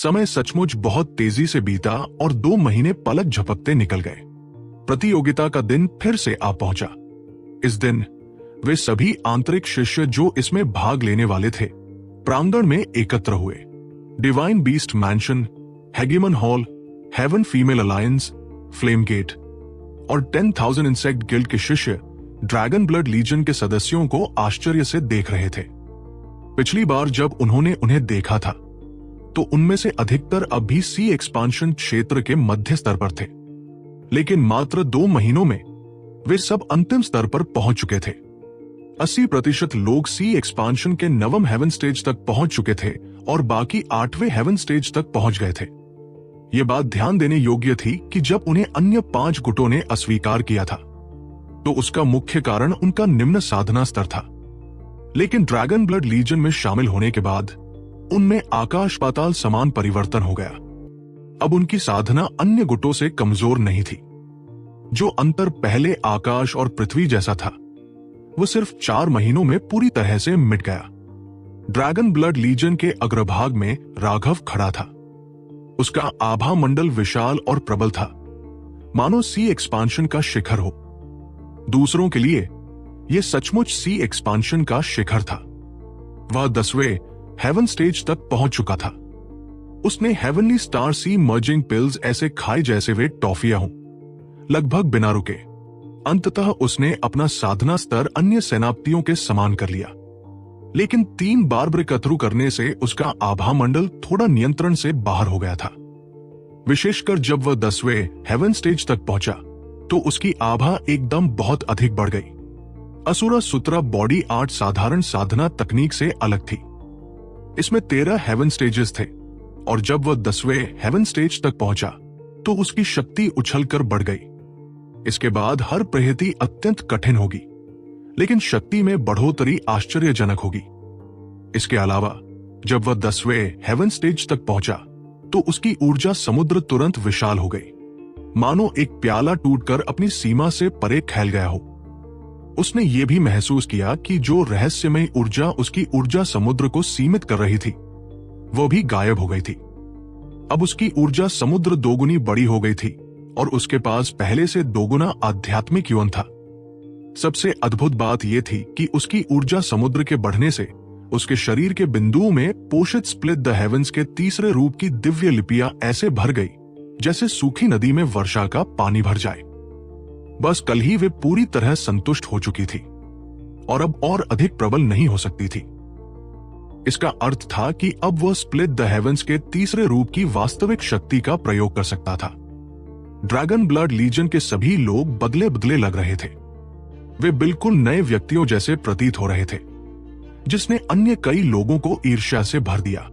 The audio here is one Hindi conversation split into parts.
समय सचमुच बहुत तेजी से बीता और 2 महीने पलक झपकते निकल गए। प्रतियोगिता का दिन फिर से आ पहुंचा। इस दिन वे सभी आंतरिक शिष्य जो इसमें भाग लेने वाले थे प्रांगण में एकत्र हुए। Divine beast mansion, hegemon hall, heaven female alliance, flame gate और 10,000 इंसेक्ट गिल्ड के शिष्य ड्रैगन ब्लड लीजन के सदस्यों को आश्चर्य से देख रहे थे। पिछली बार जब उन्होंने उन्हें देखा था तो उनमें से अधिकतर अब भी सी एक्सपांशन क्षेत्र के मध्य स्तर पर थे, लेकिन मात्र 2 महीनों में वे सब अंतिम स्तर पर पहुंच चुके थे। 80% लोग सी एक्सपांशन के 9वें हेवन स्टेज तक पहुंच चुके थे और बाकी 8वें हेवन स्टेज तक पहुंच गए थे। यह बात ध्यान देने योग्य थी कि जब उन्हें अन्य 5 गुटों ने अस्वीकार किया था तो उसका मुख्य कारण उनका निम्न साधना स्तर था, लेकिन ड्रैगन ब्लड लीजन में शामिल होने के बाद उनमें आकाश पाताल समान परिवर्तन हो गया। अब उनकी साधना अन्य गुटों से कमजोर नहीं थी। जो अंतर पहले आकाश और पृथ्वी जैसा था वो सिर्फ 4 महीनों में पूरी तरह से मिट गया। ड्रैगन ब्लड लीजन के अग्रभाग में राघव खड़ा था। उसका आभा मंडल विशाल और प्रबल था, मानो सी एक्सपांशन का शिखर हो। दूसरों के लिए यह सचमुच सी एक्सपांशन का शिखर था। वह 10वें हेवन स्टेज तक पहुंच चुका था। उसने heavenly star c merging pills ऐसे खाए जैसे वे टॉफियां हों, लगभग बिना रुके। अंततः उसने अपना साधना स्तर अन्य सेनापतियों के समान कर लिया, लेकिन 3 बार ब्रेकथ्रू करने से उसका आभा मंडल थोड़ा नियंत्रण से बाहर हो गया था। विशेषकर जब वह 10वें हेवन स्टेज तक पहुंचा तो उसकी आभा एकदम बहुत अधिक बढ़ गई। असुरा सुत्रा बॉडी आर्ट साधारण साधना तकनीक से अलग थी। इसमें 13 हेवन स्टेजेस थे और जब वह 10वें हेवन स्टेज तक पहुंचा तो उसकी शक्ति उछलकर बढ़ गई। इसके बाद हर प्रहती अत्यंत कठिन होगी, लेकिन शक्ति में बढ़ोतरी आश्चर्यजनक होगी। इसके अलावा जब वह 10वें हेवन स्टेज तक पहुंचा तो उसकी ऊर्जा समुद्र तुरंत विशाल हो गई, मानो एक प्याला टूटकर अपनी सीमा से परे फैल गया हो। उसने ये भी महसूस किया कि जो रहस्यमय ऊर्जा उसकी ऊर्जा समुद्र को सीमित कर रही थी वो भी गायब हो गई थी। अब उसकी ऊर्जा समुद्र 2 गुनी बड़ी हो गई थी और उसके पास पहले से 2 गुना आध्यात्मिक यौवन था। सबसे अद्भुत बात यह थी कि उसकी ऊर्जा समुद्र के बढ़ने से उसके शरीर के बिंदुओं में पोषित स्प्लिट द हेवंस के तीसरे रूप की दिव्य लिपियां ऐसे भर गई जैसे सूखी नदी में वर्षा का पानी भर जाए। बस कल ही वे पूरी तरह संतुष्ट हो चुकी थी और अब और अधिक प्रबल नहीं हो सकती थी। इसका अर्थ था कि अब वह स्प्लिट द हेवंस के तीसरे रूप की वास्तविक शक्ति का प्रयोग कर सकता था। ड्रैगन ब्लड लीजन के सभी लोग बदले बदले लग रहे थे। वे बिल्कुल नए व्यक्तियों जैसे प्रतीत हो रहे थे, जिसने अन्य कई लोगों को ईर्ष्या से भर दिया।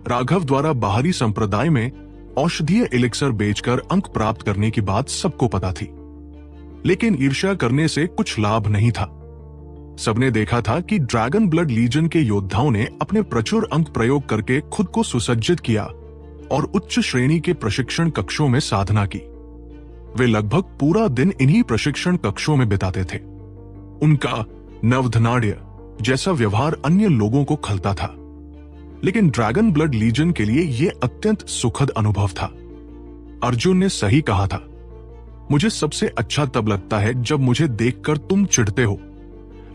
राघव द्वारा बाहरी संप्रदाय में औषधीय एलिक्सर बेचकर अंक प्राप्त करने की बात सबको पता थी, लेकिन ईर्ष्या करने से कुछ लाभ नहीं था। सबने देखा था कि ड्रैगन ब्लड लीजन के योद्धाओं ने अपने प्रचुर अंक प्रयोग करके खुद को सुसज्जित किया और उच्च श्रेणी के प्रशिक्षण कक्षों में साधना की। वे लगभग पूरा दिन इन्हीं प्रशिक्षण कक्षों में बिताते थे। उनका नवधनाढ़ जैसा व्यवहार अन्य लोगों को खलता था, लेकिन ड्रैगन ब्लड लीजन के लिए यह अत्यंत सुखद अनुभव था। अर्जुन ने सही कहा था, मुझे सबसे अच्छा तब लगता है जब मुझे देखकर तुम चिढ़ते हो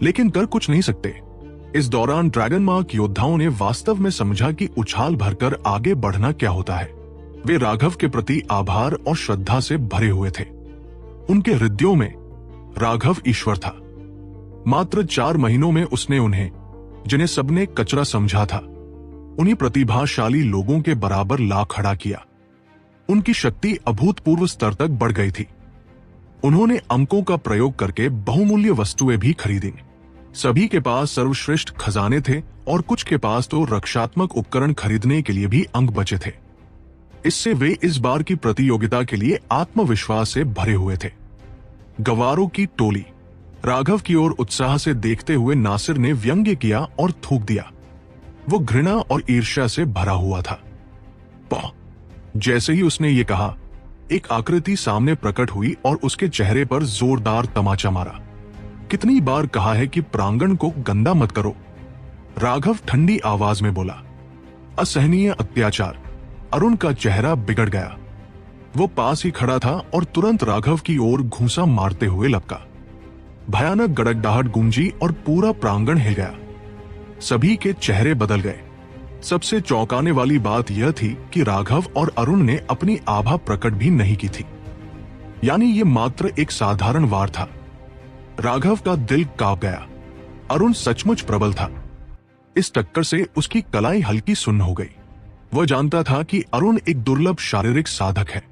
लेकिन कर कुछ नहीं सकते। इस दौरान ड्रैगन मार्क योद्धाओं ने वास्तव में समझा कि उछाल भरकर आगे बढ़ना क्या होता है। वे राघव के प्रति आभार और श्रद्धा से भरे हुए थे। उनके हृदयों में राघव ईश्वर था। मात्र 4 महीनों में उसने उन्हें, जिन्हें सबने कचरा समझा था, उन्हीं प्रतिभाशाली लोगों के बराबर ला खड़ा किया। उनकी शक्ति अभूतपूर्व स्तर तक बढ़ गई थी। उन्होंने अंकों का प्रयोग करके बहुमूल्य वस्तुएं भी खरीदी। सभी के पास सर्वश्रेष्ठ खजाने थे और कुछ के पास तो रक्षात्मक उपकरण खरीदने के लिए भी अंक बचे थे। इससे वे इस बार की प्रतियोगिता के लिए आत्मविश्वास से भरे हुए थे। गवारों की टोली राघव की ओर उत्साह से देखते हुए नासिर ने व्यंग्य किया और थूक दिया। वो घृणा और ईर्ष्या से भरा हुआ था। जैसे ही उसने ये कहा, एक आकृति सामने प्रकट हुई और उसके चेहरे पर जोरदार तमाचा मारा। कितनी बार कहा है कि प्रांगण को गंदा मत करो, राघव ठंडी आवाज में बोला। असहनीय अत्याचार, अरुण का चेहरा बिगड़ गया। वो पास ही खड़ा था और तुरंत राघव की ओर घूंसा मारते हुए लपका। भयानक गड़गड़ाहट गूंजी और पूरा प्रांगण हिल गया। सभी के चेहरे बदल गए। सबसे चौंकाने वाली बात यह थी कि राघव और अरुण ने अपनी आभा प्रकट भी नहीं की थी, यानी ये मात्र एक साधारण वार था। राघव का दिल कांप गया। अरुण सचमुच प्रबल था। इस टक्कर से उसकी कलाई हल्की सुन्न हो गई। वह जानता था कि अरुण एक दुर्लभ शारीरिक साधक है,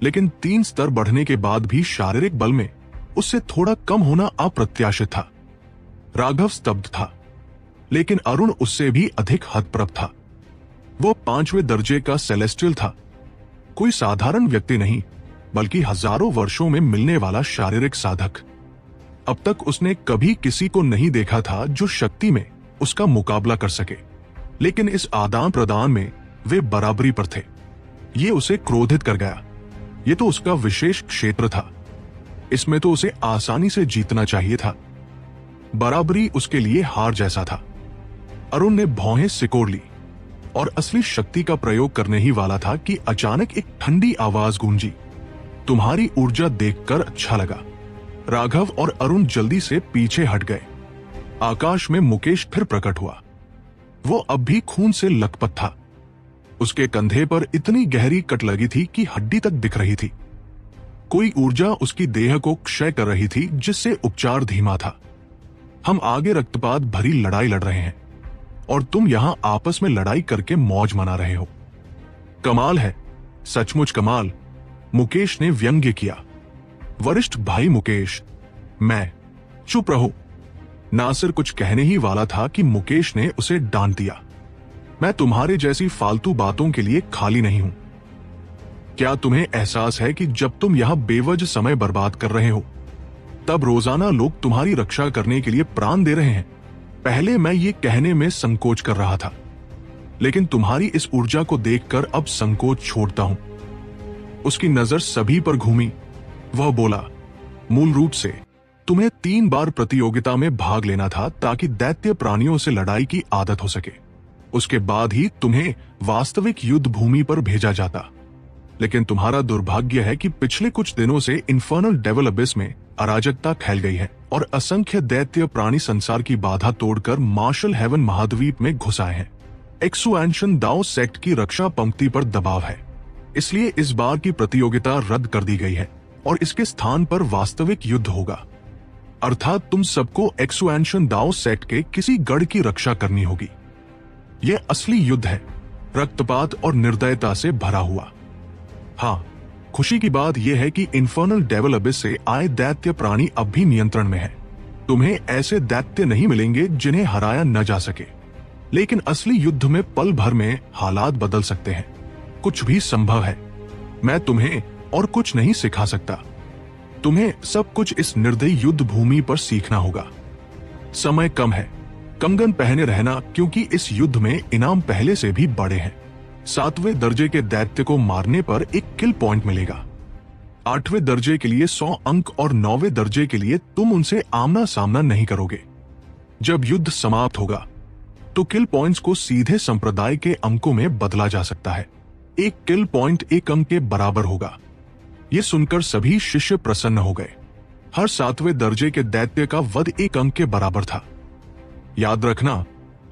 लेकिन 3 स्तर बढ़ने के बाद भी शारीरिक बल में उससे थोड़ा कम होना अप्रत्याशित था। राघव स्तब्ध था, लेकिन अरुण उससे भी अधिक हतप्रभ था। वो 5वें दर्जे का सेलेस्टियल था, कोई साधारण व्यक्ति नहीं, बल्कि हजारों वर्षों में मिलने वाला शारीरिक साधक। अब तक उसने कभी किसी को नहीं देखा था जो शक्ति में उसका मुकाबला कर सके, लेकिन इस आदान प्रदान में वे बराबरी पर थे। ये उसे क्रोधित कर गया। ये तो उसका विशेष क्षेत्र था, इसमें तो उसे आसानी से जीतना चाहिए था। बराबरी उसके लिए हार जैसा था। अरुण ने भौहें सिकोड़ ली और असली शक्ति का प्रयोग करने ही वाला था कि अचानक एक ठंडी आवाज गूंजी। तुम्हारी ऊर्जा देखकर अच्छा लगा। राघव और अरुण जल्दी से पीछे हट गए। आकाश में मुकेश फिर प्रकट हुआ। वो अब भी खून से लथपथ था। उसके कंधे पर इतनी गहरी कट लगी थी कि हड्डी तक दिख रही थी। कोई ऊर्जा उसकी देह को क्षय कर रही थी, जिससे उपचार धीमा था। हम आगे रक्तपात भरी लड़ाई लड़ रहे हैं और तुम यहां आपस में लड़ाई करके मौज मना रहे हो। कमाल है, सचमुच कमाल, मुकेश ने व्यंग्य किया। वरिष्ठ भाई मुकेश, मैं चुप रहो। नासिर कुछ कहने ही वाला था कि मुकेश ने उसे डांट दिया। मैं तुम्हारे जैसी फालतू बातों के लिए खाली नहीं हूं। क्या तुम्हें एहसास है कि जब तुम यहां बेवजह समय बर्बाद कर रहे हो, तब रोजाना लोग तुम्हारी रक्षा करने के लिए प्राण दे रहे हैं? पहले मैं ये कहने में संकोच कर रहा था, लेकिन तुम्हारी इस ऊर्जा को देखकर अब संकोच छोड़ता हूं। उसकी नजर सभी पर घूमी। वह बोला, मूल रूप से तुम्हें 3 बार प्रतियोगिता में भाग लेना था ताकि दैत्य प्राणियों से लड़ाई की आदत हो सके। उसके बाद ही तुम्हें वास्तविक युद्ध भूमि पर भेजा जाता। लेकिन तुम्हारा दुर्भाग्य है कि पिछले कुछ दिनों से इन्फर्नल डेविल अबिस में अराजकता फैल गई है और असंख्य दैत्य प्राणी संसार की बाधा तोड़कर मार्शल हेवन महाद्वीप में घुस आए हैं। एक्सुएंशन दाओ सेक्ट की रक्षा पंक्ति पर दबाव है, इसलिए इस बार की प्रतियोगिता रद्द कर दी गई है और इसके स्थान पर वास्तविक युद्ध होगा। अर्थात तुम सबको एक्सुएंशन दाओ सेक्ट के किसी गढ़ की रक्षा करनी होगी। यह असली युद्ध है, रक्तपात और निर्दयता से भरा हुआ। हाँ, खुशी की बात यह है कि इन्फर्नल डेविल अबिस से आए दैत्य प्राणी अब भी नियंत्रण में है। तुम्हें ऐसे दैत्य नहीं मिलेंगे जिन्हें हराया न जा सके, लेकिन असली युद्ध में पल भर में हालात बदल सकते हैं। कुछ भी संभव है। मैं तुम्हें और कुछ नहीं सिखा सकता। तुम्हें सब कुछ इस निर्दयी युद्ध भूमि पर सीखना होगा। समय कम है, कंगन पहने रहना, क्योंकि इस युद्ध में इनाम पहले से भी बड़े हैं। 7वें दर्जे के दैत्य को मारने पर एक किल पॉइंट मिलेगा। 8वें दर्जे के लिए 100 अंक और 9वें दर्जे के लिए तुम उनसे आमना सामना नहीं करोगे। जब युद्ध समाप्त होगा तो किल पॉइंट्स को सीधे संप्रदाय के अंकों में बदला जा सकता है। एक किल पॉइंट 1 अंक के बराबर होगा। ये सुनकर सभी शिष्य प्रसन्न हो गए। हर 7वें दर्जे के दैत्य का वध 1 अंक के बराबर था। याद रखना,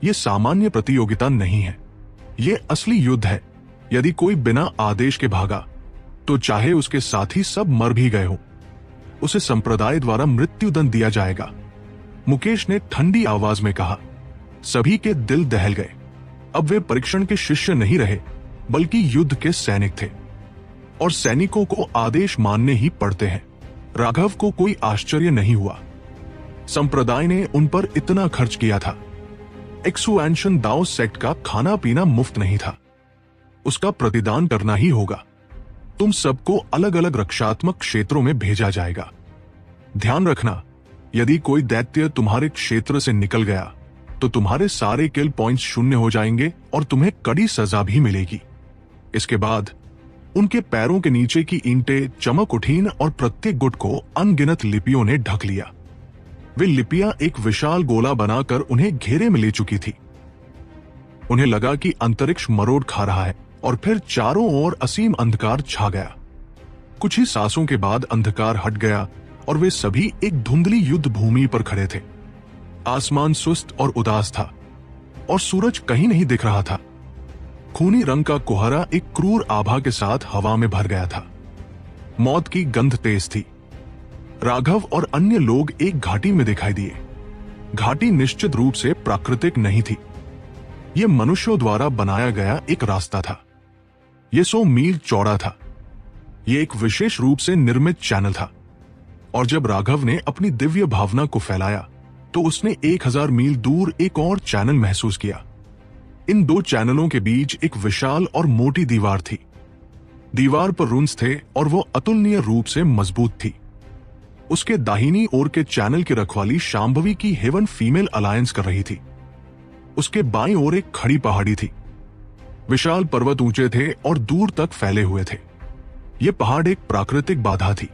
यह सामान्य प्रतियोगिता नहीं है, ये असली युद्ध है। यदि कोई बिना आदेश के भागा तो चाहे उसके साथी सब मर भी गए हो, उसे संप्रदाय द्वारा मृत्युदंड दिया जाएगा। मुकेश ने ठंडी आवाज में कहा। सभी के दिल दहल गए। अब वे परीक्षण के शिष्य नहीं रहे, बल्कि युद्ध के सैनिक थे, और सैनिकों को आदेश मानने ही पड़ते हैं। राघव को कोई आश्चर्य नहीं हुआ। संप्रदाय ने उन पर इतना खर्च किया था। एक्सुएंशन दाओ सेक्ट का खाना पीना मुफ्त नहीं था, उसका प्रतिदान करना ही होगा। तुम सबको अलग अलग रक्षात्मक क्षेत्रों में भेजा जाएगा। ध्यान रखना, यदि कोई दैत्य तुम्हारे क्षेत्र से निकल गया तो तुम्हारे सारे किल पॉइंट्स शून्य हो जाएंगे और तुम्हें कड़ी सजा भी मिलेगी। इसके बाद उनके पैरों के नीचे की ईंटें चमक उठीं और प्रत्येक गुट को अनगिनत लिपियों ने ढक लिया। वे लिपियां एक विशाल गोला बनाकर उन्हें घेरे में ले चुकी थी। उन्हें लगा कि अंतरिक्ष मरोड़ खा रहा है और फिर चारों ओर असीम अंधकार छा गया। कुछ ही सांसों के बाद अंधकार हट गया और वे सभी एक धुंधली युद्ध भूमि पर खड़े थे। आसमान सुस्त और उदास था और सूरज कहीं नहीं दिख रहा था। खूनी रंग का कोहरा एक क्रूर आभा के साथ हवा में भर गया था। मौत की गंध तेज थी। राघव और अन्य लोग एक घाटी में दिखाई दिए। घाटी निश्चित रूप से प्राकृतिक नहीं थी। यह मनुष्यों द्वारा बनाया गया एक रास्ता था। यह 100 मील चौड़ा था। यह एक विशेष रूप से निर्मित चैनल था और जब राघव ने अपनी दिव्य भावना को फैलाया तो उसने 1000 मील दूर एक और चैनल महसूस किया। इन दो चैनलों के बीच एक विशाल और मोटी दीवार थी। दीवार पर रुंस थे और वो अतुलनीय रूप से मजबूत थी। उसके दाहिनी ओर के चैनल की रखवाली शांभवी की हेवन फीमेल अलायंस कर रही थी। उसके बाईं ओर एक खड़ी पहाड़ी थी। विशाल पर्वत ऊंचे थे और दूर तक फैले हुए थे। ये पहाड़ एक प्राकृतिक बाधा थी।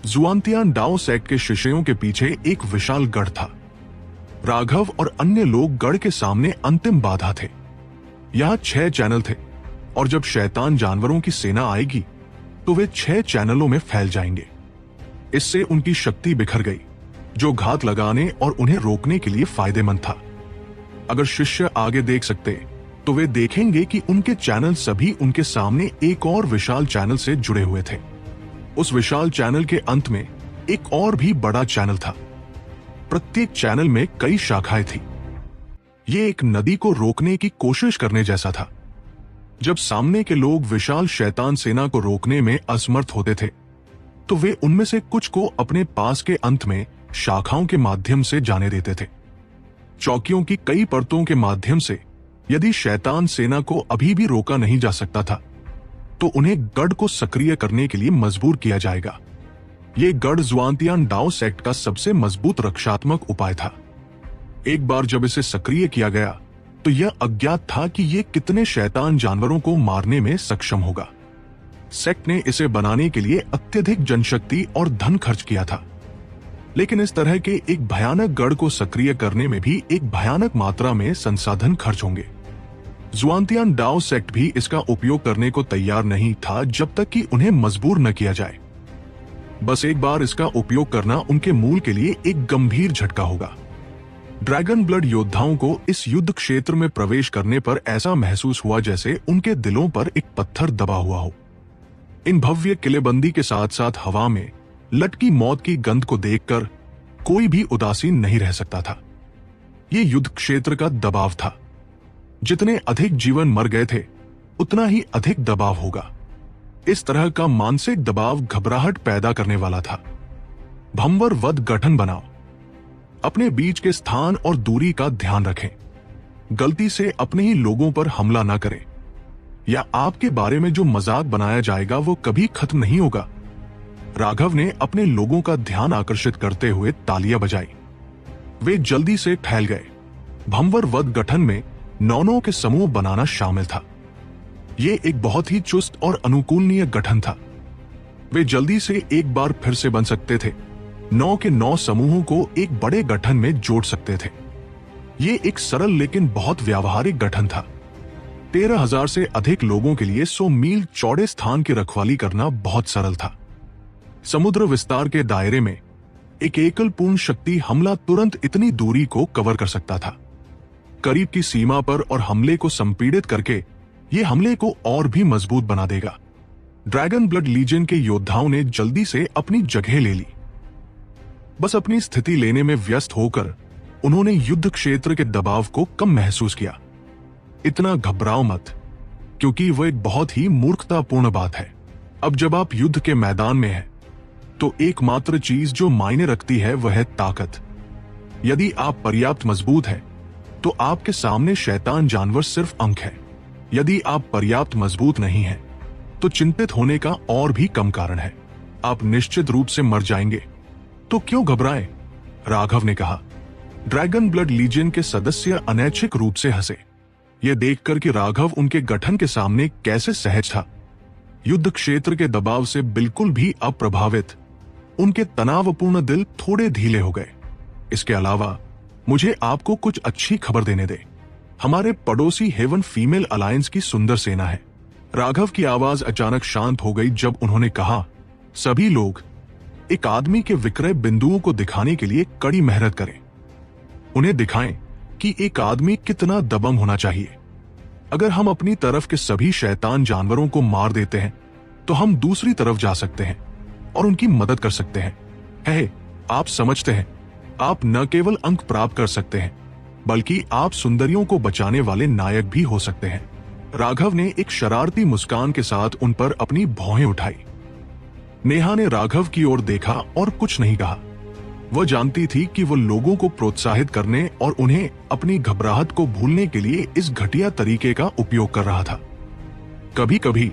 जुआनतियान डाओ सेक्ट के शिष्यों के पीछे एक विशाल गढ़ था। राघव और अन्य लोग गढ़ के सामने अंतिम बाधा थे। यहां 6 चैनल थे और जब शैतान जानवरों की सेना आएगी तो वे 6 चैनलों में फैल जाएंगे। इससे उनकी शक्ति बिखर गई, जो घात लगाने और उन्हें रोकने के लिए फायदेमंद था। अगर शिष्य आगे देख सकते तो वे देखेंगे कि उनके चैनल सभी उनके सामने एक और विशाल चैनल से जुड़े हुए थे। उस विशाल चैनल के अंत में एक और भी बड़ा चैनल था। प्रत्येक चैनल में कई शाखाएं थी। ये एक नदी को रोकने की कोशिश करने जैसा था। जब सामने के लोग विशाल शैतान सेना को रोकने में असमर्थ होते थे तो वे उनमें से कुछ को अपने पास के अंत में शाखाओं के माध्यम से जाने देते थे। चौकियों की कई परतों के माध्यम से यदि शैतान सेना को अभी भी रोका नहीं जा सकता था तो उन्हें गढ़ को सक्रिय करने के लिए मजबूर किया जाएगा। यह गढ़ जुआनतियान डाओ सेक्ट का सबसे मजबूत रक्षात्मक उपाय था। एक बार जब इसे सक्रिय किया गया तो यह अज्ञात था कि यह कितने शैतान जानवरों को मारने में सक्षम होगा। सेक्ट ने इसे बनाने के लिए अत्यधिक जनशक्ति और धन खर्च किया था, लेकिन इस तरह के एक भयानक गढ़ को सक्रिय करने में भी एक भयानक मात्रा में संसाधन खर्च होंगे। जुआनतियान डाओ सेक्ट भी इसका उपयोग करने को तैयार नहीं था जब तक कि उन्हें मजबूर न किया जाए। बस एक बार इसका उपयोग करना उनके मूल के लिए एक गंभीर झटका होगा। ड्रैगन ब्लड योद्धाओं को इस युद्ध क्षेत्र में प्रवेश करने पर ऐसा महसूस हुआ जैसे उनके दिलों पर एक पत्थर दबा हुआ हो। इन भव्य किलेबंदी के साथ साथ हवा में लटकी मौत की गंध को देखकर कोई भी उदासीन नहीं रह सकता था। ये युद्ध क्षेत्र का दबाव था। जितने अधिक जीवन मर गए थे उतना ही अधिक दबाव होगा। इस तरह का मानसिक दबाव घबराहट पैदा करने वाला था। भंवर वध गठन बनाओ। अपने बीच के स्थान और दूरी का ध्यान रखें। गलती से अपने ही लोगों पर हमला ना करें, या आपके बारे में जो मजाक बनाया जाएगा वो कभी खत्म नहीं होगा। राघव ने अपने लोगों का ध्यान आकर्षित करते हुए तालियां बजाई। वे जल्दी से फैल गए। भंवर वध गठन में 9 के समूह बनाना शामिल था। ये एक बहुत ही चुस्त और अनुकूलनीय गठन था। वे जल्दी से एक बार फिर से बन सकते थे। 9 के 9 समूहों को एक बड़े गठन में जोड़ सकते थे। ये एक सरल लेकिन बहुत व्यावहारिक गठन था। 13,000 से अधिक लोगों के लिए 100 मील चौड़े स्थान की रखवाली करना बहुत सरल था। समुद्र विस्तार के दायरे में एक एकल पूर्ण शक्ति हमला तुरंत इतनी दूरी को कवर कर सकता था। करीब की सीमा पर और हमले को संपीड़ित करके यह हमले को और भी मजबूत बना देगा। ड्रैगन ब्लड लीजन के योद्धाओं ने जल्दी से अपनी जगह ले ली। बस अपनी स्थिति लेने में व्यस्त होकर उन्होंने युद्ध क्षेत्र के दबाव को कम महसूस किया। इतना घबराओ मत, क्योंकि वह एक बहुत ही मूर्खतापूर्ण बात है। अब जब आप युद्ध के मैदान में हैं, तो एकमात्र चीज जो मायने रखती है वह है ताकत। यदि आप पर्याप्त मजबूत हैं, तो आपके सामने शैतान जानवर सिर्फ अंक है। यदि आप पर्याप्त मजबूत नहीं हैं, तो चिंतित होने का और भी कम कारण है। आप निश्चित रूप से मर जाएंगे, तो क्यों घबराएं? राघव ने कहा। ड्रैगन ब्लड लीजियन के सदस्य अनैच्छिक रूप से हंसे, यह देखकर कि राघव उनके गठन के सामने कैसे सहज था। युद्ध क्षेत्र के दबाव से बिल्कुल भी अप्रभावित उनके तनावपूर्ण दिल थोड़े ढीले हो गए। इसके अलावा मुझे आपको कुछ अच्छी खबर देने दे। हमारे पड़ोसी हेवन फीमेल अलायंस की सुंदर सेना है। राघव की आवाज अचानक शांत हो गई जब उन्होंने कहा, सभी लोग एक आदमी के विक्रय बिंदुओं को दिखाने के लिए कड़ी मेहनत करें। उन्हें दिखाएं कि एक आदमी कितना दबंग होना चाहिए। अगर हम अपनी तरफ के सभी शैतान जानवरों को मार देते हैं तो हम दूसरी तरफ जा सकते हैं और उनकी मदद कर सकते हैं। आप समझते हैं, आप न केवल अंक प्राप्त कर सकते हैं बल्कि आप सुंदरियों को बचाने वाले नायक भी हो सकते हैं। राघव ने एक शरारती मुस्कान के साथ उन पर अपनी भौहें उठाई। नेहा ने राघव की ओर देखा और कुछ नहीं कहा। वह जानती थी कि वो लोगों को प्रोत्साहित करने और उन्हें अपनी घबराहट को भूलने के लिए इस घटिया तरीके का उपयोग कर रहा था। कभी कभी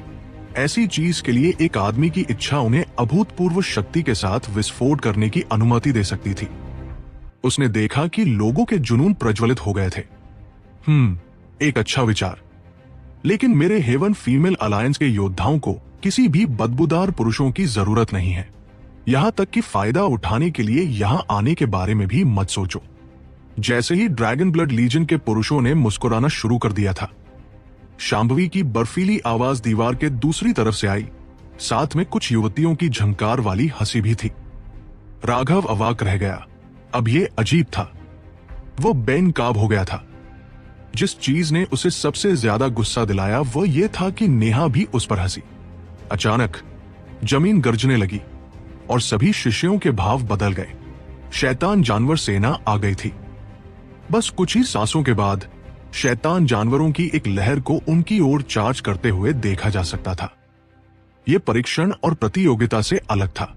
ऐसी चीज के लिए एक आदमी की इच्छा उन्हें अभूतपूर्व शक्ति के साथ विस्फोट करने की अनुमति दे सकती थी। उसने देखा कि लोगों के जुनून प्रज्वलित हो गए थे। एक अच्छा विचार, लेकिन मेरे हेवन फीमेल अलायंस के योद्धाओं को किसी भी बदबूदार पुरुषों की जरूरत नहीं है। यहां तक कि फायदा उठाने के लिए यहां आने के बारे में भी मत सोचो। जैसे ही ड्रैगन ब्लड लीजन के पुरुषों ने मुस्कुराना शुरू कर दिया था, शांभवी की बर्फीली आवाज दीवार के दूसरी तरफ से आई। साथ में कुछ युवतियों की झंकार वाली हंसी भी थी। राघव अवाक रह गया। अब ये अजीब था। वो बेनकाब हो गया था। जिस चीज ने उसे सबसे ज्यादा गुस्सा दिलाया वो ये था कि नेहा भी उस पर हंसी। अचानक जमीन गर्जने लगी और सभी शिष्यों के भाव बदल गए। शैतान जानवर सेना आ गई थी। बस कुछ ही सांसों के बाद शैतान जानवरों की एक लहर को उनकी ओर चार्ज करते हुए देखा जा सकता था। यह परीक्षण और प्रतियोगिता से अलग था।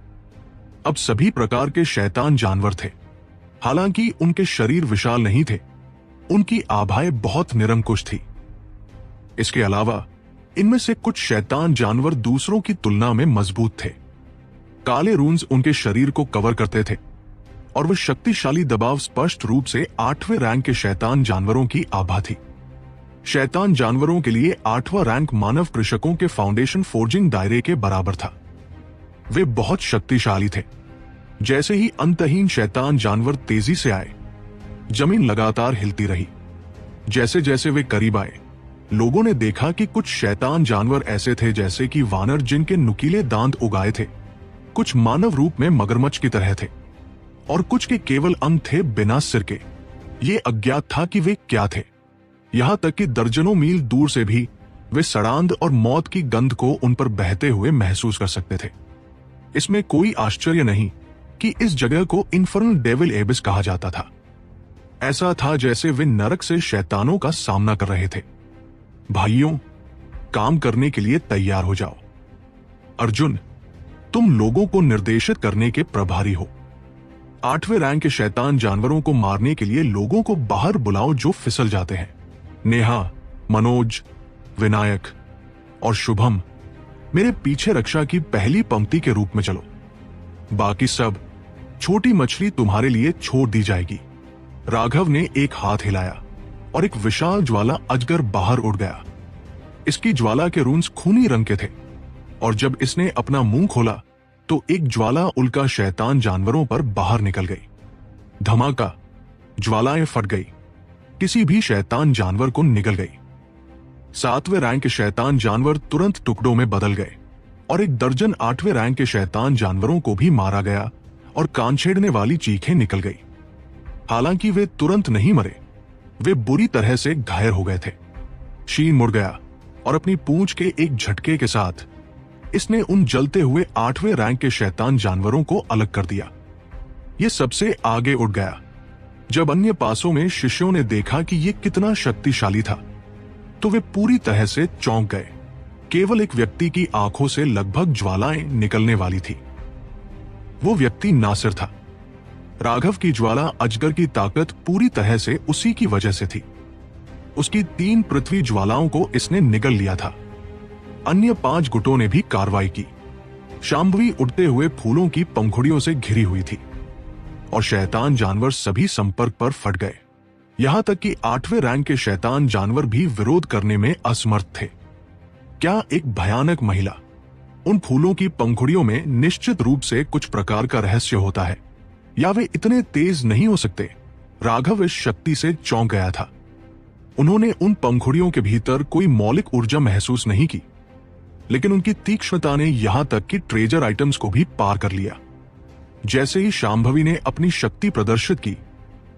अब सभी प्रकार के शैतान जानवर थे। हालांकि उनके शरीर विशाल नहीं थे, उनकी आभाएं बहुत निरंकुश थी। इसके अलावा इनमें से कुछ शैतान जानवर दूसरों की तुलना में मजबूत थे। काले रून्स उनके शरीर को कवर करते थे और वह शक्तिशाली दबाव स्पष्ट रूप से 8वें रैंक के शैतान जानवरों की आभा थी। शैतान जानवरों के लिए 8वां रैंक मानव कृषकों के फाउंडेशन फोर्जिंग दायरे के बराबर था। वे बहुत शक्तिशाली थे। जैसे ही अंतहीन शैतान जानवर तेजी से आए, जमीन लगातार हिलती रही। जैसे जैसे वे करीब आए, लोगों ने देखा कि कुछ शैतान जानवर ऐसे थे जैसे कि वानर जिनके नुकीले दांत उगाए थे, कुछ मानव रूप में मगरमच्छ की तरह थे और कुछ के केवल अंग थे बिना सिर के। ये अज्ञात था कि वे क्या थे। यहां तक कि दर्जनों मील दूर से भी वे सड़ांध और मौत की गंध को उन पर बहते हुए महसूस कर सकते थे। इसमें कोई आश्चर्य नहीं कि इस जगह को इन्फर्नल डेविल एबिस कहा जाता था। ऐसा था जैसे वे नरक से शैतानों का सामना कर रहे थे। भाइयों, काम करने के लिए तैयार हो जाओ। अर्जुन, तुम लोगों को निर्देशित करने के प्रभारी हो। 8वें रैंक के शैतान जानवरों को मारने के लिए लोगों को बाहर बुलाओ जो फिसल जाते हैं। नेहा, मनोज, विनायक और शुभम मेरे पीछे रक्षा की पहली पंक्ति के रूप में चलो। बाकी सब छोटी मछली तुम्हारे लिए छोड़ दी जाएगी। राघव ने एक हाथ हिलाया और एक विशाल ज्वाला अजगर बाहर उड़ गया। इसकी ज्वाला के रून्स खूनी रंग के थे और जब इसने अपना मुंह खोला तो एक ज्वाला उल्का शैतान जानवरों पर बाहर निकल गई। धमाका, ज्वालाएं फट गई, किसी भी शैतान जानवर को निगल गई। 7वें रैंक के शैतान जानवर तुरंत टुकड़ों में बदल गए और एक दर्जन 8वें रैंक के शैतान जानवरों को भी मारा गया और कान छेड़ने वाली चीखें निकल गई। हालांकि वे तुरंत नहीं मरे, वे बुरी तरह से घायल हो गए थे। शीन मुड़ गया और अपनी पूंछ के एक झटके के साथ इसने उन जलते हुए 8वें रैंक के शैतान जानवरों को अलग कर दिया। यह सबसे आगे उड़ गया। जब अन्य पासों में शिष्यों ने देखा कि यह कितना शक्तिशाली था तो वे पूरी तरह से चौंक गए। केवल एक व्यक्ति की आंखों से लगभग ज्वालाएं निकलने वाली थी। वो व्यक्ति नासिर था। राघव की ज्वाला अजगर की ताकत पूरी तरह से उसी की वजह से थी। उसकी 3 पृथ्वी ज्वालाओं को इसने निगल लिया था। अन्य 5 गुटों ने भी कार्रवाई की। शांभवी उड़ते हुए फूलों की पंखुड़ियों से घिरी हुई थी और शैतान जानवर सभी संपर्क पर फट गए। यहां तक कि 8वें रैंक के शैतान जानवर भी विरोध करने में असमर्थ थे। क्या एक भयानक महिला! उन फूलों की पंखुड़ियों में निश्चित रूप से कुछ प्रकार का रहस्य होता है, या वे इतने तेज नहीं हो सकते। राघव इस शक्ति से चौंक गया था। उन्होंने उन पंखुड़ियों के भीतर कोई मौलिक ऊर्जा महसूस नहीं की, लेकिन उनकी तीक्ष्णता ने यहां तक कि ट्रेजर आइटम्स को भी पार कर लिया। जैसे ही शांभवी ने अपनी शक्ति प्रदर्शित की,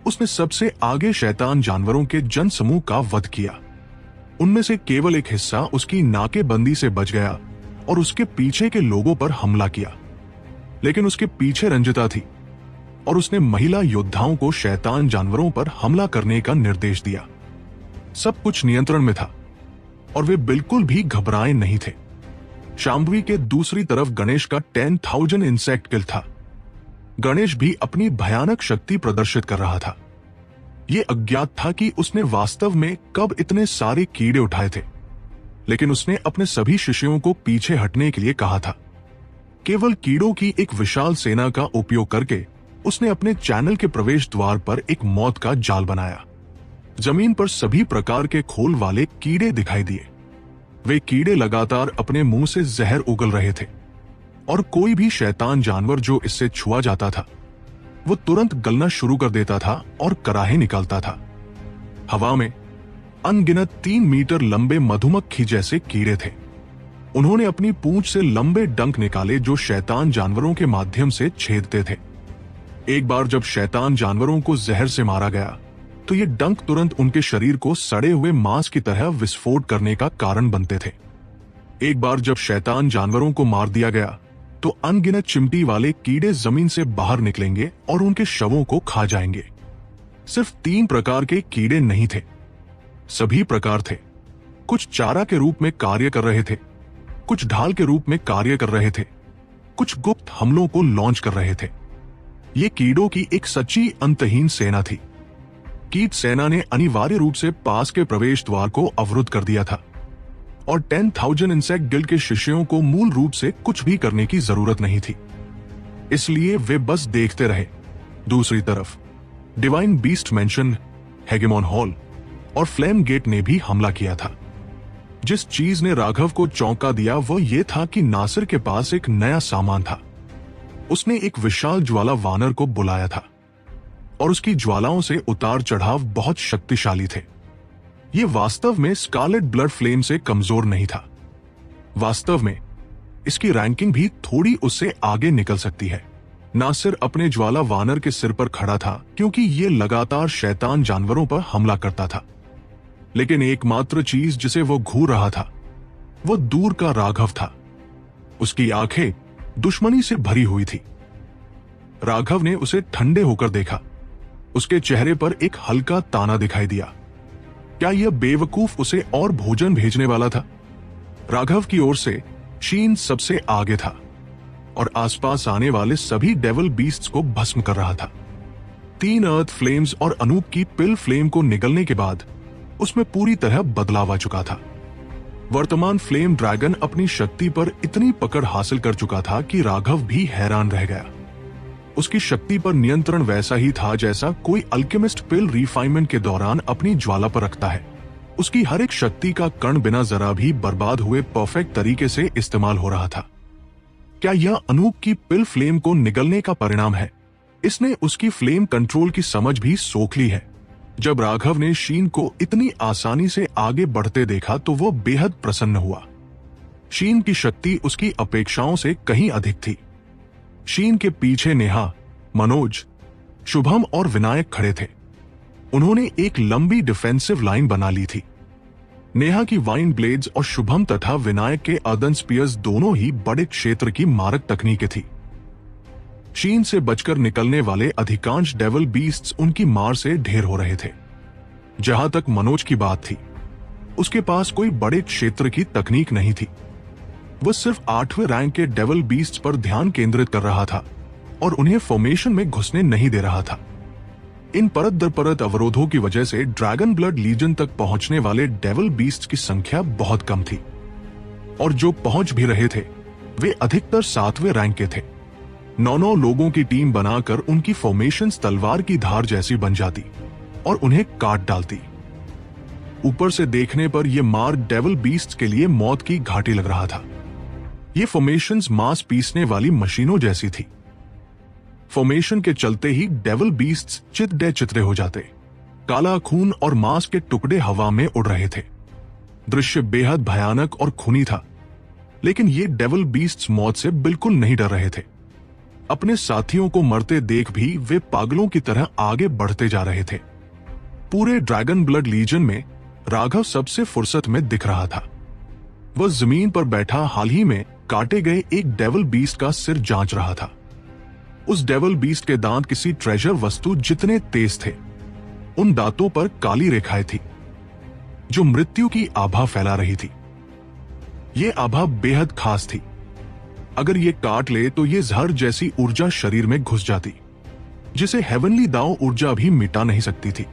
उसने सबसे आगे शैतान जानवरों के जनसमूह का वध किया। उनमें से केवल एक हिस्सा उसकी नाकेबंदी से बच गया और उसके पीछे के लोगों पर हमला किया। लेकिन उसके पीछे रंजिता थी और उसने महिला योद्धाओं को शैतान जानवरों पर हमला करने का निर्देश दिया। सब कुछ नियंत्रण में था और वे बिल्कुल भी घबराए नहीं थे। शांभवी के दूसरी तरफ गणेश का 10,000 इंसेक्ट किल था। गणेश भी अपनी भयानक शक्ति प्रदर्शित कर रहा था। यह अज्ञात था कि उसने वास्तव में कब इतने सारे कीड़े उठाए थे, लेकिन उसने अपने सभी शिष्यों को पीछे हटने के लिए कहा था। केवल कीड़ों की एक विशाल सेना का उपयोग करके उसने अपने चैनल के प्रवेश द्वार पर एक मौत का जाल बनाया। जमीन पर सभी प्रकार के खोल वाले कीड़े दिखाई दिए। वे कीड़े लगातार अपने मुंह से जहर उगल रहे थे और कोई भी शैतान जानवर जो इससे छुआ जाता था वो तुरंत गलना शुरू कर देता था और कराहे निकालता था। हवा में अनगिनत 3 मीटर लंबे मधुमक्खी जैसे कीड़े थे। उन्होंने अपनी पूंछ से लंबे डंक निकाले जो शैतान जानवरों के माध्यम से छेदते थे। एक बार जब शैतान जानवरों को जहर से मारा गया तो ये डंक तुरंत उनके शरीर को सड़े हुए मांस की तरह विस्फोट करने का कारण बनते थे। एक बार जब शैतान जानवरों को मार दिया गया तो अनगिनत चिमटी वाले कीड़े जमीन से बाहर निकलेंगे और उनके शवों को खा जाएंगे। सिर्फ 3 प्रकार के कीड़े नहीं थे, सभी प्रकार थे। कुछ चारा के रूप में कार्य कर रहे थे, कुछ ढाल के रूप में कार्य कर रहे थे, कुछ गुप्त हमलों को लॉन्च कर रहे थे। ये कीड़ों की एक सच्ची अंतहीन सेना थी। कीट सेना ने अनिवार्य रूप से पास के प्रवेश द्वार को अवरुद्ध कर दिया था और 10,000 इंसेक्ट गिल्ड के शिष्यों को मूल रूप से कुछ भी करने की जरूरत नहीं थी, इसलिए वे बस देखते रहे। दूसरी तरफ डिवाइन बीस्ट मेंशन, हेगेमॉन हॉल और फ्लेम गेट ने भी हमला किया था। जिस चीज ने राघव को चौंका दिया वो ये था कि नासिर के पास एक नया सामान था। उसने एक विशाल ज्वाला वानर को बुलाया था और उसकी ज्वालाओं से उतार चढ़ाव बहुत शक्तिशाली थे। यह वास्तव में स्कारलेट ब्लड फ्लेम से कमजोर नहीं था। वास्तव में इसकी रैंकिंग भी थोड़ी उससे आगे निकल सकती है। नासिर अपने ज्वाला वानर के सिर पर खड़ा था क्योंकि यह लगातार शैतान जानवरों पर हमला करता था, लेकिन एकमात्र चीज जिसे वो घूर रहा था वो दूर का राघव था। उसकी आंखें दुश्मनी से भरी हुई थी। राघव ने उसे ठंडे होकर देखा। उसके चेहरे पर एक हल्का ताना दिखाई दिया। क्या यह बेवकूफ उसे और भोजन भेजने वाला था? राघव की ओर से शीन सबसे आगे था और आसपास आने वाले सभी डेविल बीस्ट्स को भस्म कर रहा था। 3 अर्थ फ्लेम्स और अनूप की पिल फ्लेम को निगलने के बाद उसमें पूरी तरह बदलाव आ चुका था। वर्तमान फ्लेम ड्रैगन अपनी शक्ति पर इतनी पकड़ हासिल कर चुका था कि राघव भी हैरान रह गया। उसकी शक्ति पर नियंत्रण वैसा ही था जैसा कोई अल्केमिस्ट पिल रिफाइनमेंट के दौरान अपनी ज्वाला पर रखता है। उसकी हर एक शक्ति का कण बिना जरा भी बर्बाद हुए परफेक्ट तरीके से इस्तेमाल हो रहा था। क्या यह अनूप की पिल फ्लेम को निगलने का परिणाम है? इसने उसकी फ्लेम कंट्रोल की समझ भी सोख ली है। जब राघव ने शीन को इतनी आसानी से आगे बढ़ते देखा तो वो बेहद प्रसन्न हुआ। शीन की शक्ति उसकी अपेक्षाओं से कहीं अधिक थी। शीन के पीछे नेहा, मनोज, शुभम और विनायक खड़े थे। उन्होंने एक लंबी डिफेंसिव लाइन बना ली थी। नेहा की वाइन ब्लेड्स और शुभम तथा विनायक के अर्दन स्पीयर्स दोनों ही बड़े क्षेत्र की मारक तकनीकें थी। शीन से बचकर निकलने वाले अधिकांश डेविल बीस्ट्स उनकी मार से ढेर हो रहे थे। जहां तक मनोज की बात थी, उसके पास कोई बड़े क्षेत्र की तकनीक नहीं थी। वह सिर्फ 8वें रैंक के डेविल बीस्ट्स पर ध्यान केंद्रित कर रहा था और उन्हें फॉर्मेशन में घुसने नहीं दे रहा था। इन परत दर परत अवरोधों की वजह से ड्रैगन ब्लड लीजन तक पहुंचने वाले डेविल बीस्ट्स की संख्या बहुत कम थी और जो पहुंच भी रहे थे वे अधिकतर 7वें रैंक के थे। 9 लोगों की टीम बनाकर उनकी फॉर्मेशंस तलवार की धार जैसी बन जाती और उन्हें काट डालती। ऊपर से देखने पर यह मार्ग डेविल बीस्ट्स के लिए मौत की घाटी लग रहा था। ये फॉर्मेशंस मांस पीसने वाली मशीनों जैसी थी। फॉर्मेशन के चलते ही डेविल बीस्ट्स चित चितरे हो जाते। काला खून और मांस के टुकड़े हवा में उड़ रहे थे। दृश्य बेहद भयानक और खूनी था। लेकिन ये डेविल बीस्ट्स मौत से बिल्कुल नहीं डर रहे थे। अपने साथियों को मरते देख भी वे पागलों की तरह आगे बढ़ते जा रहे थे। पूरे ड्रैगन ब्लड लीजन में राघव सबसे फुर्सत में दिख रहा था। वह जमीन पर बैठा हाल ही में काटे गए एक डेविल बीस्ट का सिर जांच रहा था। उस डेविल बीस्ट के दांत किसी ट्रेजर वस्तु जितने तेज थे। उन दांतों पर काली रेखाएं थी जो मृत्यु की आभा फैला रही थी। ये आभा बेहद खास थी। अगर ये काट ले तो ये जहर जैसी ऊर्जा शरीर में घुस जाती, जिसे हेवनली दाव ऊर्जा भी मिटा नहीं सकती थी।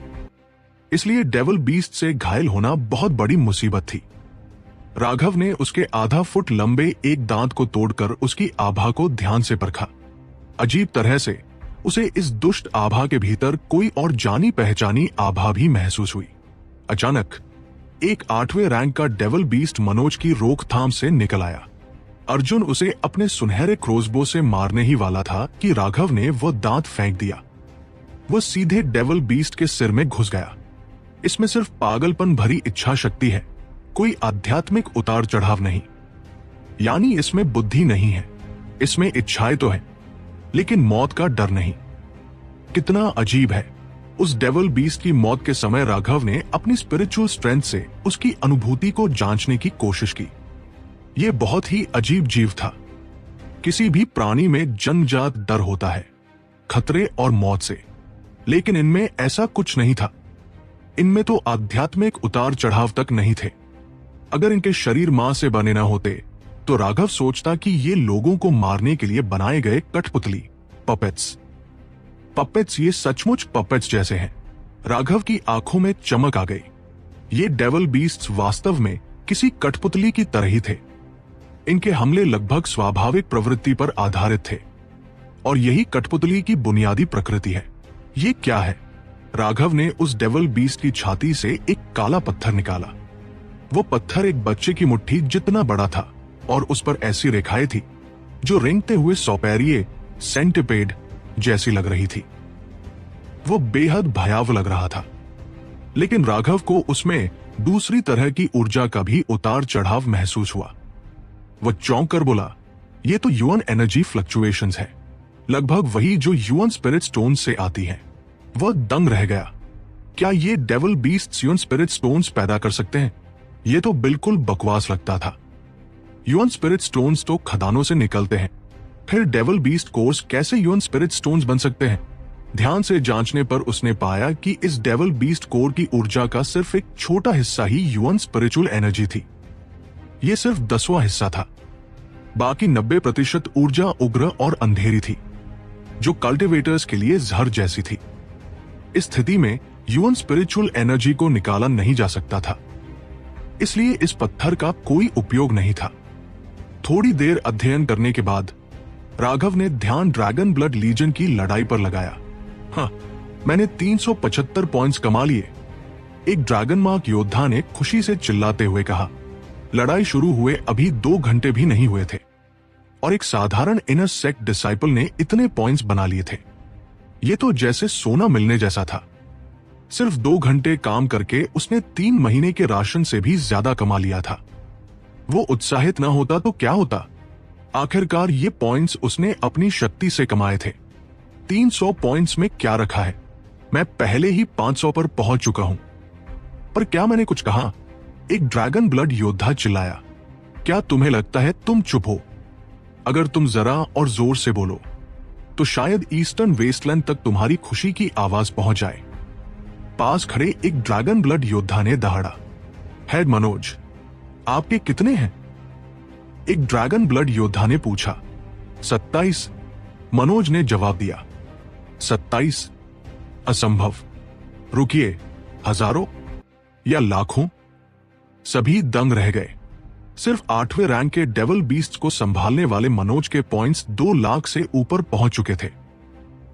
इसलिए डेविल बीस्ट से घायल होना बहुत बड़ी मुसीबत थी। राघव ने उसके आधा फुट लंबे एक दांत को तोड़कर उसकी आभा को ध्यान से परखा। अजीब तरह से उसे इस दुष्ट आभा के भीतर कोई और जानी पहचानी आभा भी महसूस हुई। अचानक एक 8वें रैंक का डेविल बीस्ट मनोज की रोकथाम से निकल आया। अर्जुन उसे अपने सुनहरे क्रोसबो से मारने ही वाला था कि राघव ने वह दांत फेंक दिया। वह सीधे डेविल बीस्ट के सिर में घुस गया। इसमें सिर्फ पागलपन भरी इच्छा शक्ति है, कोई आध्यात्मिक उतार चढ़ाव नहीं। यानी इसमें बुद्धि नहीं है, इसमें इच्छाएं तो है, लेकिन मौत का डर नहीं। कितना अजीब है। उस डेविल बीस्ट की मौत के समय राघव ने अपनी स्पिरिचुअल स्ट्रेंथ से उसकी अनुभूति को जांचने की कोशिश की। यह बहुत ही अजीब जीव था। किसी भी प्राणी में जन्मजात डर होता है, खतरे और मौत से, लेकिन इनमें ऐसा कुछ नहीं था। इनमें तो आध्यात्मिक उतार चढ़ाव तक नहीं थे। अगर इनके शरीर मां से बने ना होते तो राघव सोचता कि ये लोगों को मारने के लिए बनाए गए कठपुतली, पपेट्स ये सचमुच पपेट्स जैसे हैं। राघव की आंखों में चमक आ गई। ये डेविल बीस्ट्स वास्तव में किसी कठपुतली की तरह ही थे। इनके हमले लगभग स्वाभाविक प्रवृत्ति पर आधारित थे, और यही कठपुतली की बुनियादी प्रकृति है। ये क्या है? राघव ने उस डेविल बीस्ट की छाती से एक काला पत्थर निकाला। वो पत्थर एक बच्चे की मुट्ठी जितना बड़ा था, और उस पर ऐसी रेखाएं थी जो रेंगते हुए सौपैरिये सेंटिपेड जैसी लग रही थी। वो बेहद भयावह लग रहा था, लेकिन राघव को उसमें दूसरी तरह की ऊर्जा का भी उतार चढ़ाव महसूस हुआ। वह चौंक कर बोला, ये तो यूएन एनर्जी फ्लक्चुएशंस है, लगभग वही जो यूएन स्पिरिट स्टोन से आती है। वह दंग रह गया। क्या ये devil beast UN spirit stones पैदा कर सकते हैं? ये तो बिल्कुल बकवास लगता था। यूएन स्पिरिट स्टोन्स तो खदानों से निकलते हैं, फिर डेविल बीस्ट कोर्स कैसे यूएन स्पिरिट स्टोन्स बन सकते हैं? ध्यान से जांचने पर उसने पाया कि इस डेविल बीस्ट कोर की ऊर्जा का सिर्फ एक छोटा हिस्सा ही यूएन स्पिरिचुअल एनर्जी थी। यह सिर्फ 10वां हिस्सा था। बाकी 90% ऊर्जा उग्र और अंधेरी थी, जो कल्टिवेटर्स के लिए जहर जैसी थी। इस स्थिति में यूएन स्पिरिचुअल एनर्जी को निकाला नहीं जा सकता था, इसलिए इस पत्थर का कोई उपयोग नहीं था। थोड़ी देर अध्ययन करने के बाद राघव ने ध्यान ड्रैगन ब्लड लीजन की लड़ाई पर लगाया। हाँ, मैंने 375 पॉइंट्स कमा लिए, एक ड्रैगन मार्क योद्धा ने खुशी से चिल्लाते हुए कहा। लड़ाई शुरू हुए अभी 2 घंटे भी नहीं हुए थे, और एक साधारण इनर सेक्ट डिसाइपल ने इतने पॉइंट्स बना लिए थे। यह तो जैसे सोना मिलने जैसा था। सिर्फ 2 घंटे काम करके उसने 3 महीने के राशन से भी ज्यादा कमा लिया था। वो उत्साहित ना होता तो क्या होता? आखिरकार ये पॉइंट्स उसने अपनी शक्ति से कमाए थे। 300 पॉइंट्स में क्या रखा है? मैं पहले ही 500 पर पहुंच चुका हूं। पर क्या मैंने कुछ कहा? एक ड्रैगन ब्लड योद्धा चिल्लाया। क्या तुम्हें लगता है तुम चुप हो? अगर तुम जरा और जोर से बोलो तो शायद ईस्टर्न वेस्टलैंड तक तुम्हारी खुशी की आवाज पहुंच जाए। पास खड़े एक ड्रैगन ब्लड योद्धा ने दहाड़ा। हेड मनोज, आपके कितने हैं? एक ड्रैगन ब्लड योद्धा ने पूछा। 27, मनोज ने जवाब दिया। 27? असंभव। रुकिए, हजारों या लाखों? सभी दंग रह गए। सिर्फ 8वें रैंक के डेविल बीस्ट को संभालने वाले मनोज के पॉइंट्स 2 लाख से ऊपर पहुंच चुके थे।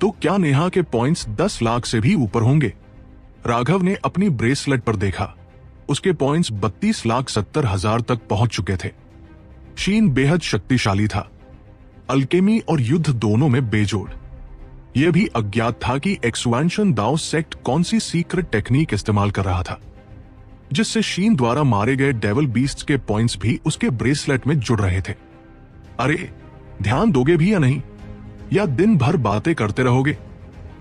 तो क्या नेहा के पॉइंट्स 10 लाख से भी ऊपर होंगे? राघव ने अपनी ब्रेसलेट पर देखा। उसके पॉइंट्स 32,70,000 तक पहुंच चुके थे। शीन बेहद शक्तिशाली था, अल्केमी और युद्ध दोनों में बेजोड़। यह भी अज्ञात था कि एक्सपेंशन दाओ सेक्ट कौन सी सीक्रेट टेक्निक इस्तेमाल कर रहा था। जिससे शीन द्वारा मारे गए डेविल बीस्ट के पॉइंट्स भी उसके ब्रेसलेट में जुड़ रहे थे। अरे, ध्यान दोगे भी या नहीं, या दिन भर बातें करते रहोगे?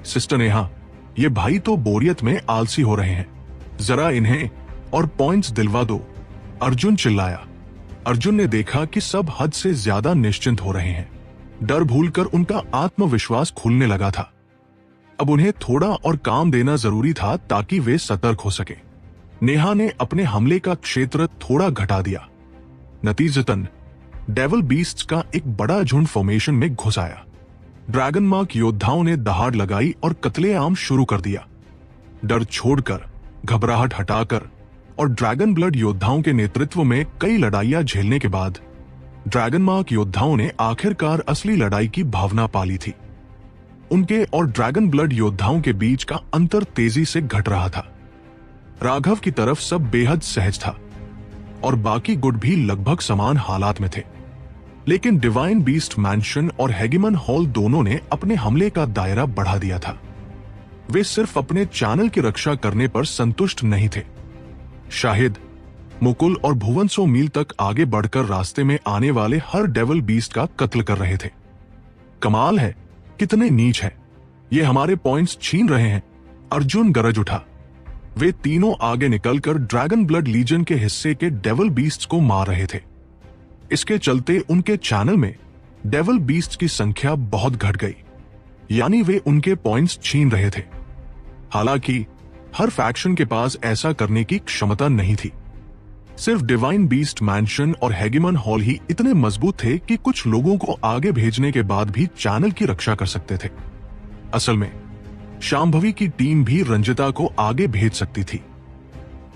सिस्टर नेहा, ये भाई तो बोरियत में आलसी हो रहे हैं, जरा इन्हें और पॉइंट्स दिलवा दो, अर्जुन चिल्लाया। अर्जुन ने देखा कि सब हद से ज्यादा निश्चिंत हो रहे हैं। डर भूलकर उनका आत्मविश्वास खुलने लगा था। अब उन्हें थोड़ा और काम देना जरूरी था ताकि वे सतर्क हो सके। नेहा ने अपने हमले का क्षेत्र थोड़ा घटा दिया। नतीजतन डेविल बीस्ट्स का एक बड़ा झुंड फॉर्मेशन में घुस आया। ड्रैगन मार्क योद्धाओं ने दहाड़ लगाई और कत्लेआम शुरू कर दिया। डर छोड़कर, घबराहट हटाकर और ड्रैगन ब्लड योद्धाओं के नेतृत्व में कई लड़ाइयां झेलने के बाद ड्रैगन मार्क योद्धाओं ने आखिरकार असली लड़ाई की भावना पाली थी। उनके और ड्रैगन ब्लड योद्धाओं के बीच का अंतर तेजी से घट रहा था। राघव की तरफ सब बेहद सहज था और बाकी गुट भी लगभग समान हालात में थे, लेकिन डिवाइन बीस्ट मैंशन और हेगेमन हॉल दोनों ने अपने हमले का दायरा बढ़ा दिया था। वे सिर्फ अपने चैनल की रक्षा करने पर संतुष्ट नहीं थे। शाहिद, मुकुल और भुवन 100 मील तक आगे बढ़कर रास्ते में आने वाले हर डेविल बीस्ट का कत्ल कर रहे थे। कमाल है, कितने नीच हैं, ये हमारे पॉइंट्स छीन रहे हैं, अर्जुन गरज उठा। वे तीनों आगे निकलकर ड्रैगन ब्लड लीजन के हिस्से के डेविल बीस्ट्स को मार रहे थे। इसके चलते उनके चैनल में डेविल बीस्ट की संख्या बहुत घट गई, यानी वे उनके पॉइंट्स छीन रहे थे। हालांकि हर फैक्शन के पास ऐसा करने की क्षमता नहीं थी। सिर्फ डिवाइन बीस्ट मैंशन और हेगेमन हॉल ही इतने मजबूत थे कि कुछ लोगों को आगे भेजने के बाद भी चैनल की रक्षा कर सकते थे। असल में शांभवी की टीम भी रंजिता को आगे भेज सकती थी,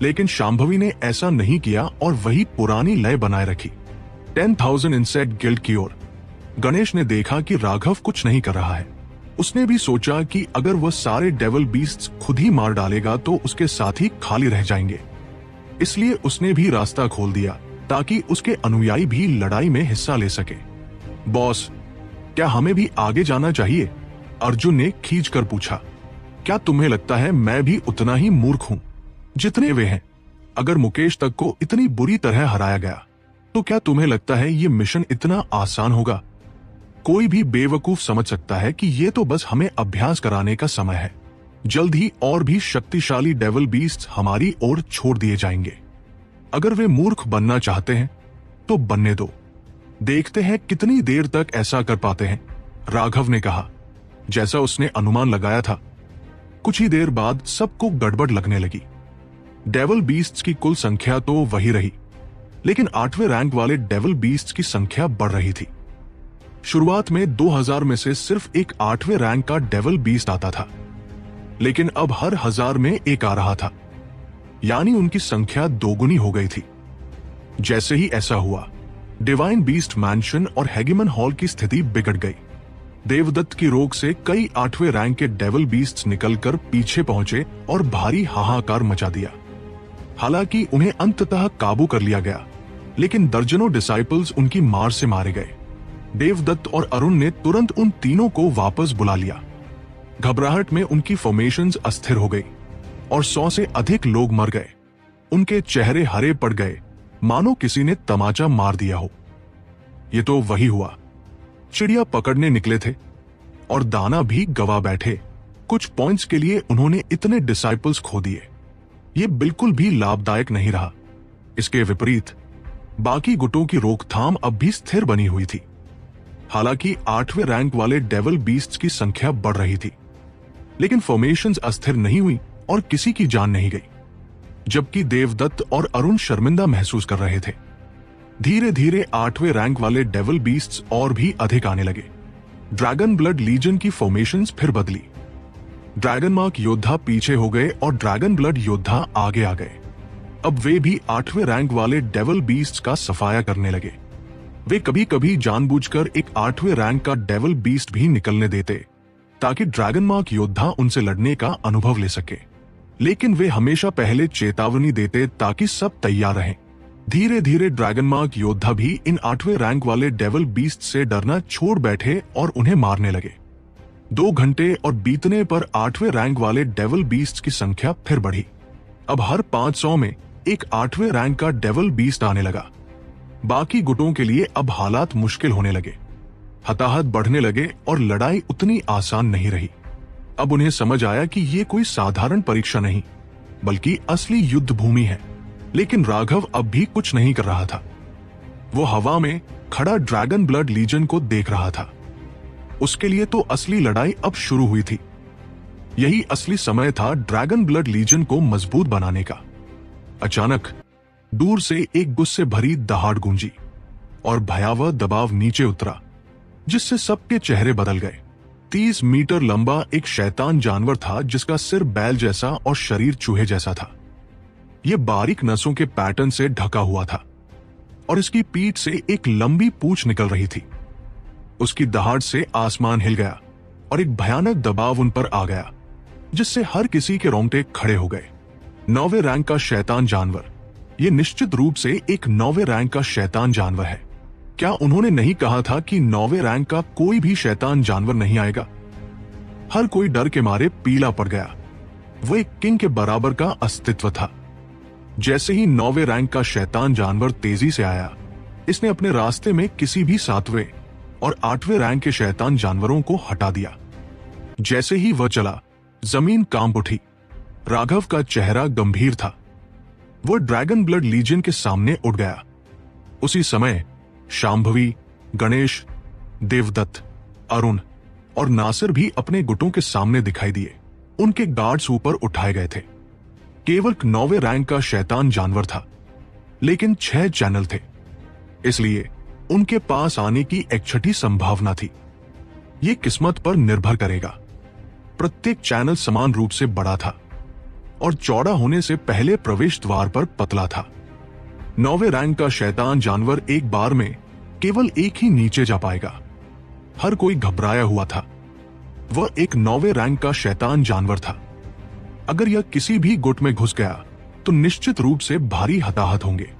लेकिन शांभवी ने ऐसा नहीं किया और वही पुरानी लय बनाए रखी। 10,000 इंसेक्ट गिल्ड की ओर गणेश ने देखा कि राघव कुछ नहीं कर रहा है। उसने भी सोचा कि अगर वह सारे डेविल बीस्ट्स खुद ही मार डालेगा तो उसके साथी खाली रह जाएंगे। इसलिए उसने भी रास्ता खोल दिया ताकि उसके अनुयायी भी लड़ाई में हिस्सा ले सके। बॉस, क्या हमें भी आगे जाना चाहिए? अर्जुन ने खींचकर पूछा। क्या तुम्हें लगता है मैं भी उतना ही मूर्ख हूं जितने वे हैं? अगर मुकेश तक को इतनी बुरी तरह हराया गया तो क्या तुम्हें लगता है ये मिशन इतना आसान होगा? कोई भी बेवकूफ समझ सकता है कि ये तो बस हमें अभ्यास कराने का समय है। जल्द ही और भी शक्तिशाली डेविल बीस्ट हमारी ओर छोड़ दिए जाएंगे। अगर वे मूर्ख बनना चाहते हैं तो बनने दो, देखते हैं कितनी देर तक ऐसा कर पाते हैं, राघव ने कहा। जैसा उसने अनुमान लगाया था, कुछ ही देर बाद सबको गड़बड़ लगने लगी। डेविल बीस्ट्स की कुल संख्या तो वही रही, लेकिन 8वें रैंक वाले डेविल बीस्ट्स की संख्या बढ़ रही थी। शुरुआत में 2000 में से सिर्फ एक 8वें रैंक का डेविल बीस्ट आता था, लेकिन अब हर 1000 में एक आ रहा था, यानी उनकी संख्या दोगुनी हो गई थी। जैसे ही ऐसा हुआ, डिवाइन बीस्ट मैंशन और हेगेमन हॉल की स्थिति बिगड़ गई। देवदत्त की रोक से कई 8वें रैंक के डेविल बीस्ट्स निकलकर पीछे पहुंचे और भारी हाहाकार मचा दिया। हालांकि उन्हें अंततः काबू कर लिया गया, लेकिन दर्जनों डिसाइपल्स उनकी मार से मारे गए। देवदत्त और अरुण ने तुरंत उन तीनों को वापस बुला लिया। घबराहट में उनकी फॉर्मेशंस अस्थिर हो गई और 100 से अधिक लोग मर गए। उनके चेहरे हरे पड़ गए, मानो किसी ने तमाचा मार दिया हो। ये तो वही हुआ, चिड़िया पकड़ने निकले थे और दाना भी गवा बैठे। कुछ पॉइंट्स के लिए उन्होंने इतने डिसाइपल्स खो दिए। ये बिल्कुल भी लाभदायक नहीं रहा। इसके विपरीत बाकी गुटों की रोकथाम अब भी स्थिर बनी हुई थी। हालांकि 8वें रैंक वाले डेविल बीस्ट्स की संख्या बढ़ रही थी, लेकिन फॉर्मेशंस अस्थिर नहीं हुई और किसी की जान नहीं गई, जबकि देवदत्त और अरुण शर्मिंदा महसूस कर रहे थे। धीरे धीरे 8वें रैंक वाले डेविल बीस्ट्स और भी अधिक आने लगे। ड्रैगन ब्लड लीजन की फॉर्मेशंस फिर बदली। ड्रैगन मार्क योद्धा पीछे हो गए और ड्रैगन ब्लड योद्धा आगे आ गए। अब वे भी 8वें रैंक वाले डेविल बीस्ट्स का सफाया करने लगे। वे कभी कभी जानबूझकर एक 8वें रैंक का डेविल बीस्ट भी निकलने देते ताकि ड्रैगन मार्क योद्धा उनसे लड़ने का अनुभव ले सके, लेकिन वे हमेशा पहले चेतावनी देते ताकि सब तैयार रहें। धीरे धीरे ड्रैगन मार्क योद्धा भी इन 8वें रैंक वाले डेविल बीस्ट से डरना छोड़ बैठे और उन्हें मारने लगे। 2 घंटे और बीतने पर 8वें रैंक वाले डेविल बीस्ट की संख्या फिर बढ़ी। अब हर 500 में एक 8वें रैंक का डेविल बीस्ट आने लगा। बाकी गुटों के लिए अब हालात मुश्किल होने लगे, हताहत बढ़ने लगे और लड़ाई उतनी आसान नहीं रही। अब उन्हें समझ आया कि ये कोई साधारण परीक्षा नहीं बल्कि असली युद्ध भूमि है। लेकिन राघव अब भी कुछ नहीं कर रहा था। वो हवा में खड़ा ड्रैगन ब्लड लीजन को देख रहा था। उसके लिए तो असली लड़ाई अब शुरू हुई थी। यही असली समय था ड्रैगन ब्लड लीजन को मजबूत बनाने का। अचानक दूर से एक गुस्से भरी दहाड़ गूंजी और भयावह दबाव नीचे उतरा, जिससे सबके चेहरे बदल गए। 30 मीटर लंबा एक शैतान जानवर था जिसका सिर बैल जैसा और शरीर चूहे जैसा था। यह बारीक नसों के पैटर्न से ढका हुआ था और इसकी पीठ से एक लंबी पूंछ निकल रही थी। उसकी दहाड़ से आसमान हिल गया और एक भयानक दबाव उन पर आ गया, जिससे हर किसी के रोंगटे खड़े हो गए। 9वें रैंक का शैतान जानवर, यह निश्चित रूप से एक 9वें रैंक का शैतान जानवर है। क्या उन्होंने नहीं कहा था कि 9वें रैंक का कोई भी शैतान जानवर नहीं आएगा? हर कोई डर के मारे पीला पड़ गया। वो एक किंग के बराबर का अस्तित्व था। जैसे ही 9वें रैंक का शैतान जानवर तेजी से आया, इसने अपने रास्ते में किसी भी 7वें और 8वें रैंक के शैतान जानवरों को हटा दिया। जैसे ही वह चला, जमीन कांप उठी। राघव का चेहरा गंभीर था। वो ड्रैगन ब्लड लीजन के सामने उठ गया। उसी समय शांभवी, गणेश, देवदत्त, अरुण और नासिर भी अपने गुटों के सामने दिखाई दिए। उनके गार्ड्स ऊपर उठाए गए थे। केवल 9वें रैंक का शैतान जानवर था, लेकिन 6 चैनल थे, इसलिए उनके पास आने की एक छठी संभावना थी। यह किस्मत पर निर्भर करेगा। प्रत्येक चैनल समान रूप से बड़ा था और चौड़ा होने से पहले प्रवेश द्वार पर पतला था। 9वें रैंक का शैतान जानवर एक बार में केवल एक ही नीचे जा पाएगा। हर कोई घबराया हुआ था। वह एक 9वें रैंक का शैतान जानवर था। अगर यह किसी भी गुट में घुस गया तो निश्चित रूप से भारी हताहत होंगे।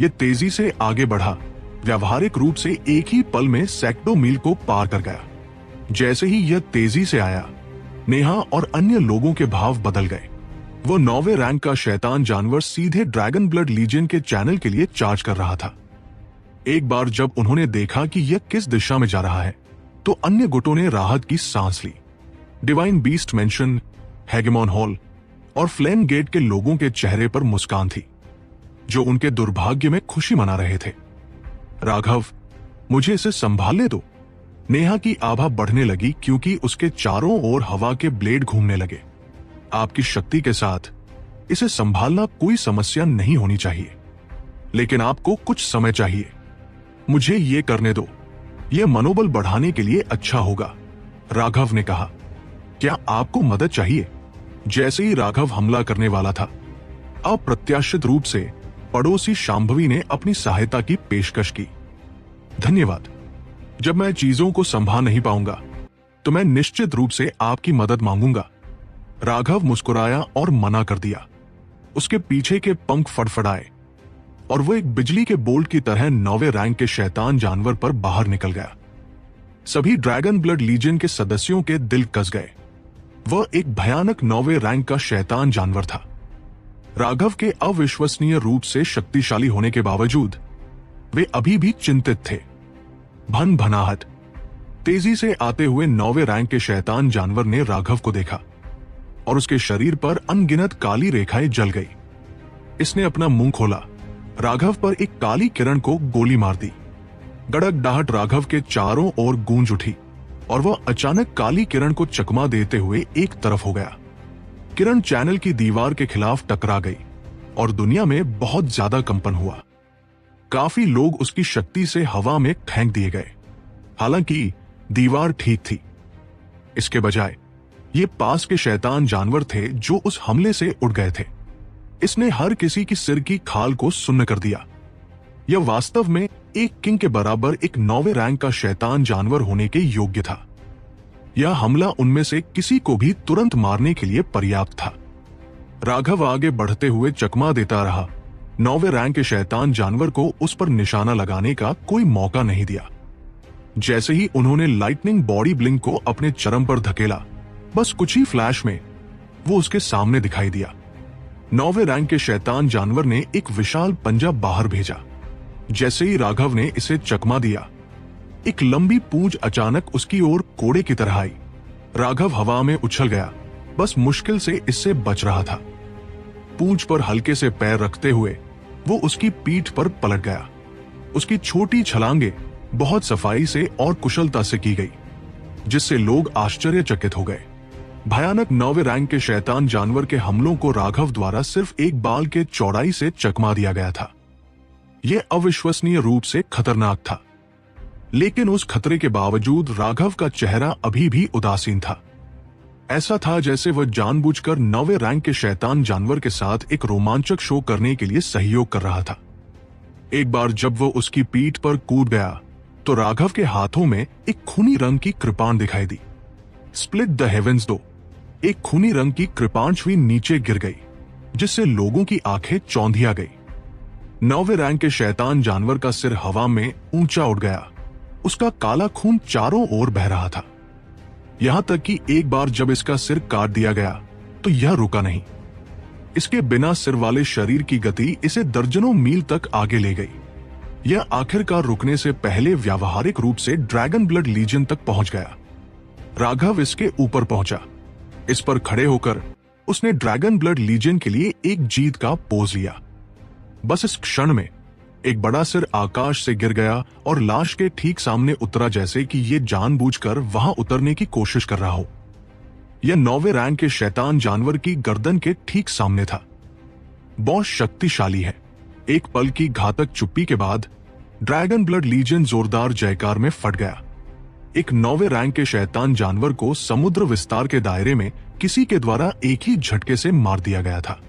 यह तेजी से आगे बढ़ा, व्यावहारिक रूप से एक ही पल में सैकड़ों मील को पार कर गया। जैसे ही यह तेजी से आया, नेहा और अन्य लोगों के भाव बदल गए। वो 9वें रैंक का शैतान जानवर सीधे ड्रैगन ब्लड लीजन के चैनल के लिए चार्ज कर रहा था। एक बार जब उन्होंने देखा कि यह किस दिशा में जा रहा है, तो अन्य गुटों ने राहत की सांस ली। डिवाइन बीस्ट मेंशन, हेगेमॉन हॉल और फ्लेम गेट के लोगों के चेहरे पर मुस्कान थी, जो उनके दुर्भाग्य में खुशी मना रहे थे। राघव, मुझे इसे संभालने दो। नेहा की आभा बढ़ने लगी क्योंकि उसके चारों ओर हवा के ब्लेड घूमने लगे। आपकी शक्ति के साथ इसे संभालना कोई समस्या नहीं होनी चाहिए, लेकिन आपको कुछ समय चाहिए। मुझे ये करने दो, यह मनोबल बढ़ाने के लिए अच्छा होगा, राघव ने कहा। क्या आपको मदद चाहिए? जैसे ही राघव हमला करने वाला था, अप्रत्याशित रूप से पड़ोसी शांभवी ने अपनी सहायता की पेशकश की। धन्यवाद। जब मैं चीजों को संभाल नहीं पाऊंगा तो मैं निश्चित रूप से आपकी मदद मांगूंगा, राघव मुस्कुराया और मना कर दिया। उसके पीछे के पंख फड़फड़ाए और वो एक बिजली के बोल्ट की तरह 9वें रैंक के शैतान जानवर पर बाहर निकल गया। सभी ड्रैगन ब्लड लीजन के सदस्यों के दिल कस गए। वह एक भयानक 9वें रैंक का शैतान जानवर था। राघव के अविश्वसनीय रूप से शक्तिशाली होने के बावजूद वे अभी भी चिंतित थे। भन भनाहट। तेजी से आते हुए 9वें रैंक के शैतान जानवर ने राघव को देखा और उसके शरीर पर अनगिनत काली रेखाएं जल गई। इसने अपना मुंह खोला। राघव पर एक काली किरण को गोली मार दी। गड़गड़ाहट राघव के चारों ओर गूंज उठी और वह अचानक काली किरण को चकमा देते हुए एक तरफ हो गया। किरण चैनल की दीवार के खिलाफ टकरा गई और दुनिया में बहुत ज्यादा कंपन हुआ। काफी लोग उसकी शक्ति से हवा में फेंक दिए गए। हालांकि दीवार ठीक थी। इसके बजाय ये पास के शैतान जानवर थे जो उस हमले से उड़ गए थे। इसने हर किसी की सिर की खाल को सुन्न कर दिया। यह वास्तव में एक किंग के बराबर एक 9वें रैंक का शैतान जानवर होने के योग्य था। यह हमला उनमें से किसी को भी तुरंत मारने के लिए पर्याप्त था। राघव आगे बढ़ते हुए चकमा देता रहा। 9वें रैंक के शैतान जानवर को उस पर निशाना लगाने का कोई मौका नहीं दिया। जैसे ही उन्होंने लाइटनिंग बॉडी ब्लिंक को अपने चरम पर धकेला, बस कुछ ही फ्लैश में वो उसके सामने दिखाई दिया। 9वें रैंक के शैतान जानवर ने एक विशाल पंजा बाहर भेजा। जैसे ही राघव ने इसे चकमा दिया, एक लंबी पूंछ अचानक उसकी ओर कोड़े की तरह आई। राघव हवा में उछल गया, बस मुश्किल से इससे बच रहा था। पूंछ पर हल्के से पैर रखते हुए वो उसकी पीठ पर पलट गया। उसकी छोटी छलांगे बहुत सफाई से और कुशलता से की गई, जिससे लोग आश्चर्यचकित हो गए। भयानक 9वें रैंक के शैतान जानवर के हमलों को राघव द्वारा सिर्फ एक बाल के चौड़ाई से चकमा दिया गया था। यह अविश्वसनीय रूप से खतरनाक था, लेकिन उस खतरे के बावजूद राघव का चेहरा अभी भी उदासीन था। ऐसा था जैसे वह जानबूझकर 9वें रैंक के शैतान जानवर के साथ एक रोमांचक शो करने के लिए सहयोग कर रहा था। एक बार जब वो उसकी पीठ पर कूद गया तो राघव के हाथों में एक खूनी रंग की कृपाण दिखाई दी। स्प्लिट द हेवेंस दो, एक खूनी रंग की कृपांशवी नीचे गिर गई, जिससे लोगों की आंखें चौंधिया गई। 9वें रैंक के शैतान जानवर का सिर हवा में ऊंचा उठ गया। उसका काला खून चारों ओर बह रहा था। यहां तक कि एक बार जब इसका सिर काट दिया गया तो यह रुका नहीं। इसके बिना सिर वाले शरीर की गति इसे दर्जनों मील तक आगे ले गई। यह आखिरकार रुकने से पहले व्यावहारिक रूप से ड्रैगन ब्लड लीजन तक पहुंच गया। राघव इसके ऊपर पहुंचा। इस पर खड़े होकर उसने ड्रैगन ब्लड लीजन के लिए एक जीत का पोज लिया। बस इस क्षण में एक बड़ा सिर आकाश से गिर गया और लाश के ठीक सामने उतरा, जैसे कि ये जानबूझकर वहां उतरने की कोशिश कर रहा हो। यह 9वें रैंक के शैतान जानवर की गर्दन के ठीक सामने था। बहुत शक्तिशाली है। एक पल की घातक चुप्पी के बाद ड्रैगन ब्लड लीजन जोरदार जयकार में फट गया। एक 9वें रैंक के शैतान जानवर को समुद्र विस्तार के दायरे में किसी के द्वारा एक ही झटके से मार दिया गया था।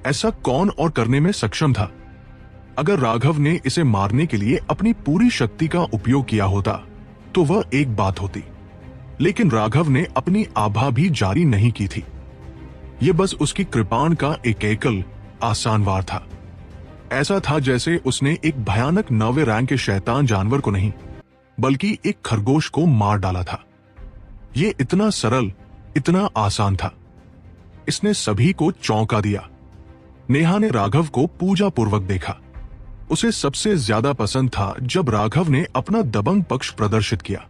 ऐसा कौन और करने में सक्षम था? अगर राघव ने इसे मारने के लिए अपनी पूरी शक्ति का उपयोग किया होता तो वह एक बात होती, लेकिन राघव ने अपनी आभा भी जारी नहीं की थी। यह बस उसकी कृपाण का एक एकल आसान वार था। ऐसा था जैसे उसने एक भयानक 9वें रैंक के शैतान जानवर को नहीं, बल्कि एक खरगोश को मार डाला था। यह इतना सरल, इतना आसान था। इसने सभी को चौंका दिया। नेहा ने राघव को पूजा पूर्वक देखा। उसे सबसे ज्यादा पसंद था जब राघव ने अपना दबंग पक्ष प्रदर्शित किया।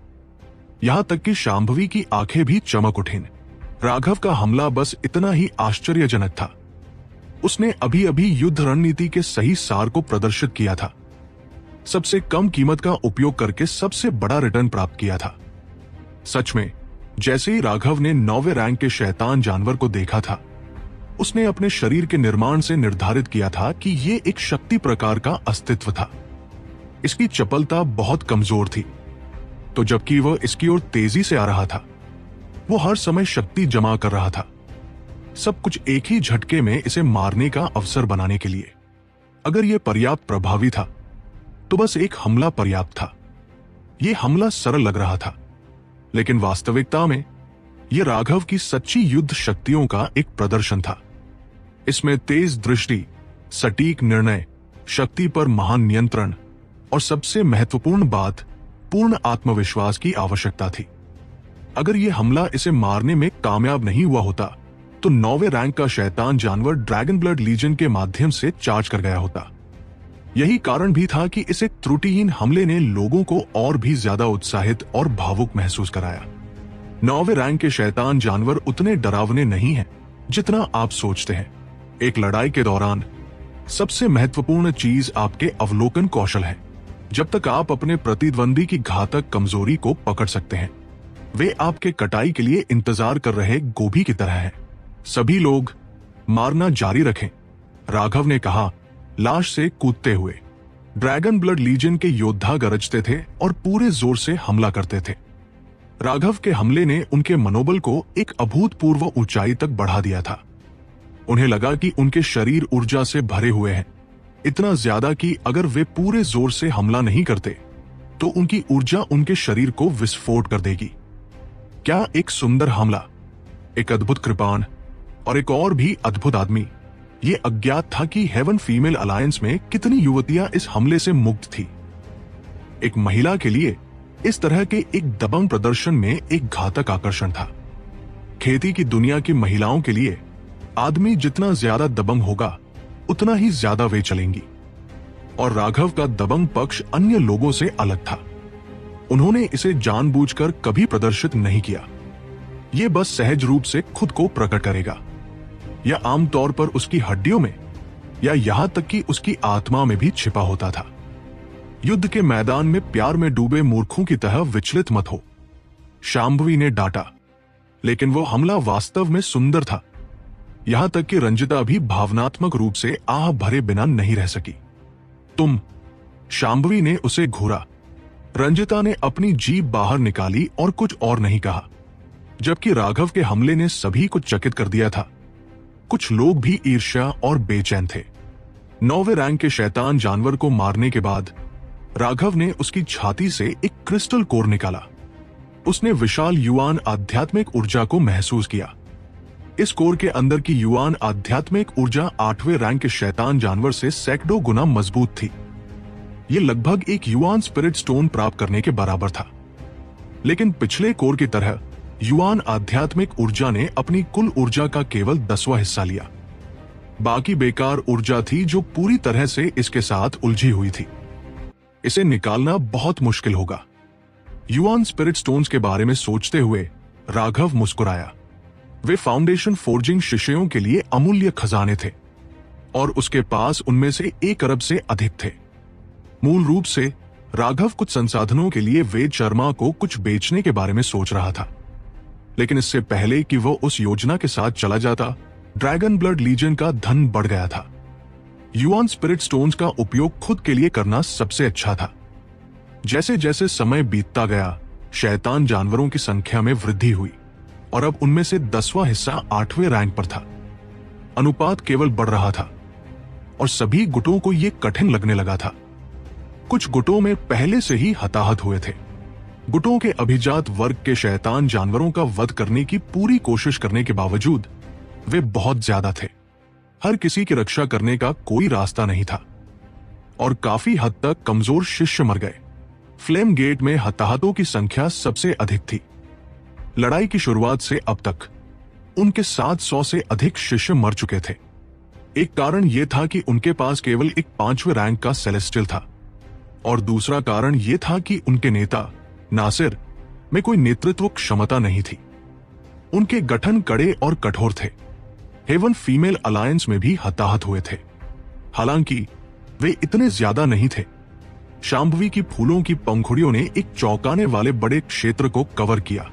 यहां तक कि शांभवी की आंखें भी चमक उठीं। राघव का हमला बस इतना ही आश्चर्यजनक था। उसने अभी अभी युद्ध रणनीति के सही सार को प्रदर्शित किया था। सबसे कम कीमत का उपयोग करके सबसे बड़ा रिटर्न प्राप्त किया था। सच में, जैसे ही राघव ने 9वें रैंक के शैतान जानवर को देखा था, उसने अपने शरीर के निर्माण से निर्धारित किया था कि यह एक शक्ति प्रकार का अस्तित्व था। इसकी चपलता बहुत कमजोर थी, तो जबकि वह इसकी ओर तेजी से आ रहा था, वो हर समय शक्ति जमा कर रहा था, सब कुछ एक ही झटके में इसे मारने का अवसर बनाने के लिए। अगर यह पर्याप्त प्रभावी था तो बस एक हमला पर्याप्त था। यह हमला सरल लग रहा था, लेकिन वास्तविकता में यह राघव की सच्ची युद्ध शक्तियों का एक प्रदर्शन था। इसमें तेज दृष्टि, सटीक निर्णय, शक्ति पर महान नियंत्रण और सबसे महत्वपूर्ण बात, पूर्ण आत्मविश्वास की आवश्यकता थी। अगर यह हमला इसे मारने में कामयाब नहीं हुआ होता तो 9वें रैंक का शैतान जानवर ड्रैगन ब्लड लीजन के माध्यम से चार्ज कर गया होता। यही कारण भी था कि इस एक त्रुटिहीन हमले ने लोगों को और भी ज्यादा उत्साहित और भावुक महसूस कराया। 9वें रैंक के शैतान जानवर उतने डरावने नहीं हैं जितना आप सोचते हैं। एक लड़ाई के दौरान सबसे महत्वपूर्ण चीज आपके अवलोकन कौशल है। जब तक आप अपने प्रतिद्वंदी की घातक कमजोरी को पकड़ सकते हैं, वे आपके कटाई के लिए इंतजार कर रहे गोभी की तरह हैं। सभी लोग मारना जारी रखें, राघव ने कहा, लाश से कूदते हुए। ड्रैगन ब्लड लीजन के योद्धा गरजते थे और पूरे जोर से हमला करते थे। राघव के हमले ने उनके मनोबल को एक अभूतपूर्व ऊंचाई तक बढ़ा दिया था। उन्हें लगा कि उनके शरीर ऊर्जा से भरे हुए हैं, इतना ज्यादा कि अगर वे पूरे जोर से हमला नहीं करते तो उनकी ऊर्जा उनके शरीर को विस्फोट कर देगी। क्या एक सुंदर हमला, एक अद्भुत कृपाण और एक और भी अद्भुत आदमी। ये अज्ञात था कि हेवन फीमेल अलायंस में कितनी युवतियां इस हमले से मुक्त थी। एक महिला के लिए इस तरह के एक दबंग प्रदर्शन में एक घातक आकर्षण था। खेती की दुनिया की महिलाओं के लिए आदमी जितना ज्यादा दबंग होगा उतना ही ज्यादा वे चलेंगी। और राघव का दबंग पक्ष अन्य लोगों से अलग था। उन्होंने इसे जानबूझकर कभी प्रदर्शित नहीं किया। यह बस सहज रूप से खुद को प्रकट करेगा, या आमतौर पर उसकी हड्डियों में, या यहां तक कि उसकी आत्मा में भी छिपा होता था। युद्ध के मैदान में प्यार में डूबे मूर्खों की तरह विचलित मत हो, शांभवी ने डांटा। लेकिन वो हमला वास्तव में सुंदर था। यहां तक कि रंजिता भी भावनात्मक रूप से आह भरे बिना नहीं रह सकी। तुम, शांभवी ने उसे घूरा। रंजिता ने अपनी जीभ बाहर निकाली और कुछ और नहीं कहा, जबकि राघव के हमले ने सभी को चकित कर दिया था। कुछ लोग भी ईर्ष्या और बेचैन थे। 9वें रैंक के शैतान जानवर को मारने के बाद राघव ने उसकी छाती से एक क्रिस्टल कोर निकाला। उसने विशाल युआन आध्यात्मिक ऊर्जा को महसूस किया। इस कोर के अंदर की युआन आध्यात्मिक ऊर्जा 8वें रैंक के शैतान जानवर से सैकड़ों गुना मजबूत थी। यह लगभग एक युआन स्पिरिट स्टोन प्राप्त करने के बराबर था। लेकिन पिछले कोर की तरह युआन आध्यात्मिक ऊर्जा ने अपनी कुल ऊर्जा का केवल 10वां हिस्सा लिया। बाकी बेकार ऊर्जा थी जो पूरी तरह से इसके साथ उलझी हुई थी। इसे निकालना बहुत मुश्किल होगा। युआन स्पिरिट स्टोन्स के बारे में सोचते हुए राघव मुस्कुराया। वे फाउंडेशन फोर्जिंग शिष्यों के लिए अमूल्य खजाने थे, और उसके पास उनमें से 1 अरब से अधिक थे। मूल रूप से राघव कुछ संसाधनों के लिए वेद शर्मा को कुछ बेचने के बारे में सोच रहा था। लेकिन इससे पहले कि वो उस योजना के साथ चला जाता, ड्रैगन ब्लड लीजन का धन बढ़ गया था। युआन स्पिरिट स्टोन्स का उपयोग खुद के लिए करना सबसे अच्छा था। जैसे जैसे समय बीतता गया, शैतान जानवरों की संख्या में वृद्धि हुई, और अब उनमें से 10वां हिस्सा 8वें रैंक पर था। अनुपात केवल बढ़ रहा था, और सभी गुटों को यह कठिन लगने लगा था। कुछ गुटों में पहले से ही हताहत हुए थे। गुटों के अभिजात वर्ग के शैतान जानवरों का वध करने की पूरी कोशिश करने के बावजूद वे बहुत ज्यादा थे। हर किसी की रक्षा करने का कोई रास्ता नहीं था, और काफी हद तक कमजोर शिष्य मर गए। फ्लेम गेट में हताहतों की संख्या सबसे अधिक थी। लड़ाई की शुरुआत से अब तक उनके 700 से अधिक शिष्य मर चुके थे। एक कारण यह था कि उनके पास केवल एक 5वें रैंक का सेलेस्टियल था, और दूसरा कारण यह था कि उनके नेता नासिर में कोई नेतृत्व क्षमता नहीं थी। उनके गठन कड़े और कठोर थे। हेवन फीमेल अलायंस में भी हताहत हुए थे, हालांकि वे इतने ज्यादा नहीं थे। शांभवी की फूलों की पंखुड़ियों ने एक चौंकाने वाले बड़े क्षेत्र को कवर किया,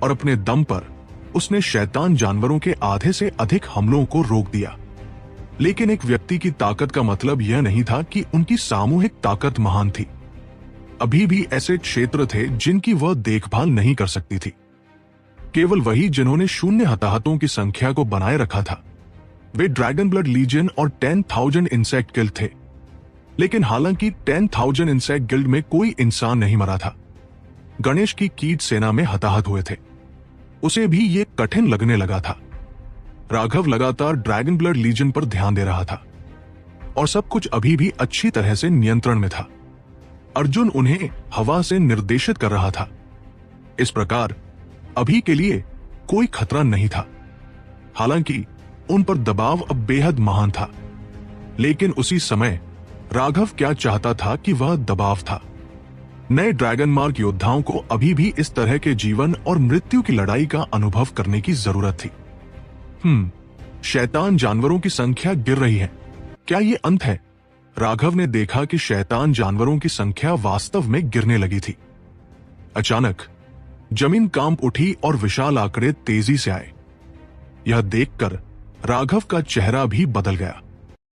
और अपने दम पर उसने शैतान जानवरों के आधे से अधिक हमलों को रोक दिया। लेकिन एक व्यक्ति की ताकत का मतलब यह नहीं था कि उनकी सामूहिक ताकत महान थी। अभी भी ऐसे क्षेत्र थे जिनकी वह देखभाल नहीं कर सकती थी। केवल वही जिन्होंने शून्य हताहतों की संख्या को बनाए रखा था। वे ड्रैगन ब्लड लीजन और 10,000 इंसेक्ट गिल्ड थे। लेकिन हालांकि 10,000 इंसेक्ट गिल्ड में कोई इंसान नहीं मरा था, गणेश की कीट सेना में हताहत हुए थे। उसे भी ये कठिन लगने लगा था। राघव लगातार ड्रैगन ब्लड लीजन पर ध्यान दे रहा था, और सब कुछ अभी भी अच्छी तरह से नियंत्रण में था। अर्जुन उन्हें हवा से निर्देशित कर रहा था। इस प्रकार अभी के लिए कोई खतरा नहीं था। हालांकि उन पर दबाव अब बेहद महान था। लेकिन उसी समय राघव क्या चाहता था कि वह दबाव था। नए ड्रैगन मार्क योद्धाओं को अभी भी इस तरह के जीवन और मृत्यु की लड़ाई का अनुभव करने की जरूरत थी। शैतान जानवरों की संख्या गिर रही है। क्या ये अंत है? राघव ने देखा कि शैतान जानवरों की संख्या वास्तव में गिरने लगी थी। अचानक जमीन कांप उठी और विशाल आंकड़े तेजी से आए। यह देखकर राघव का चेहरा भी बदल गया।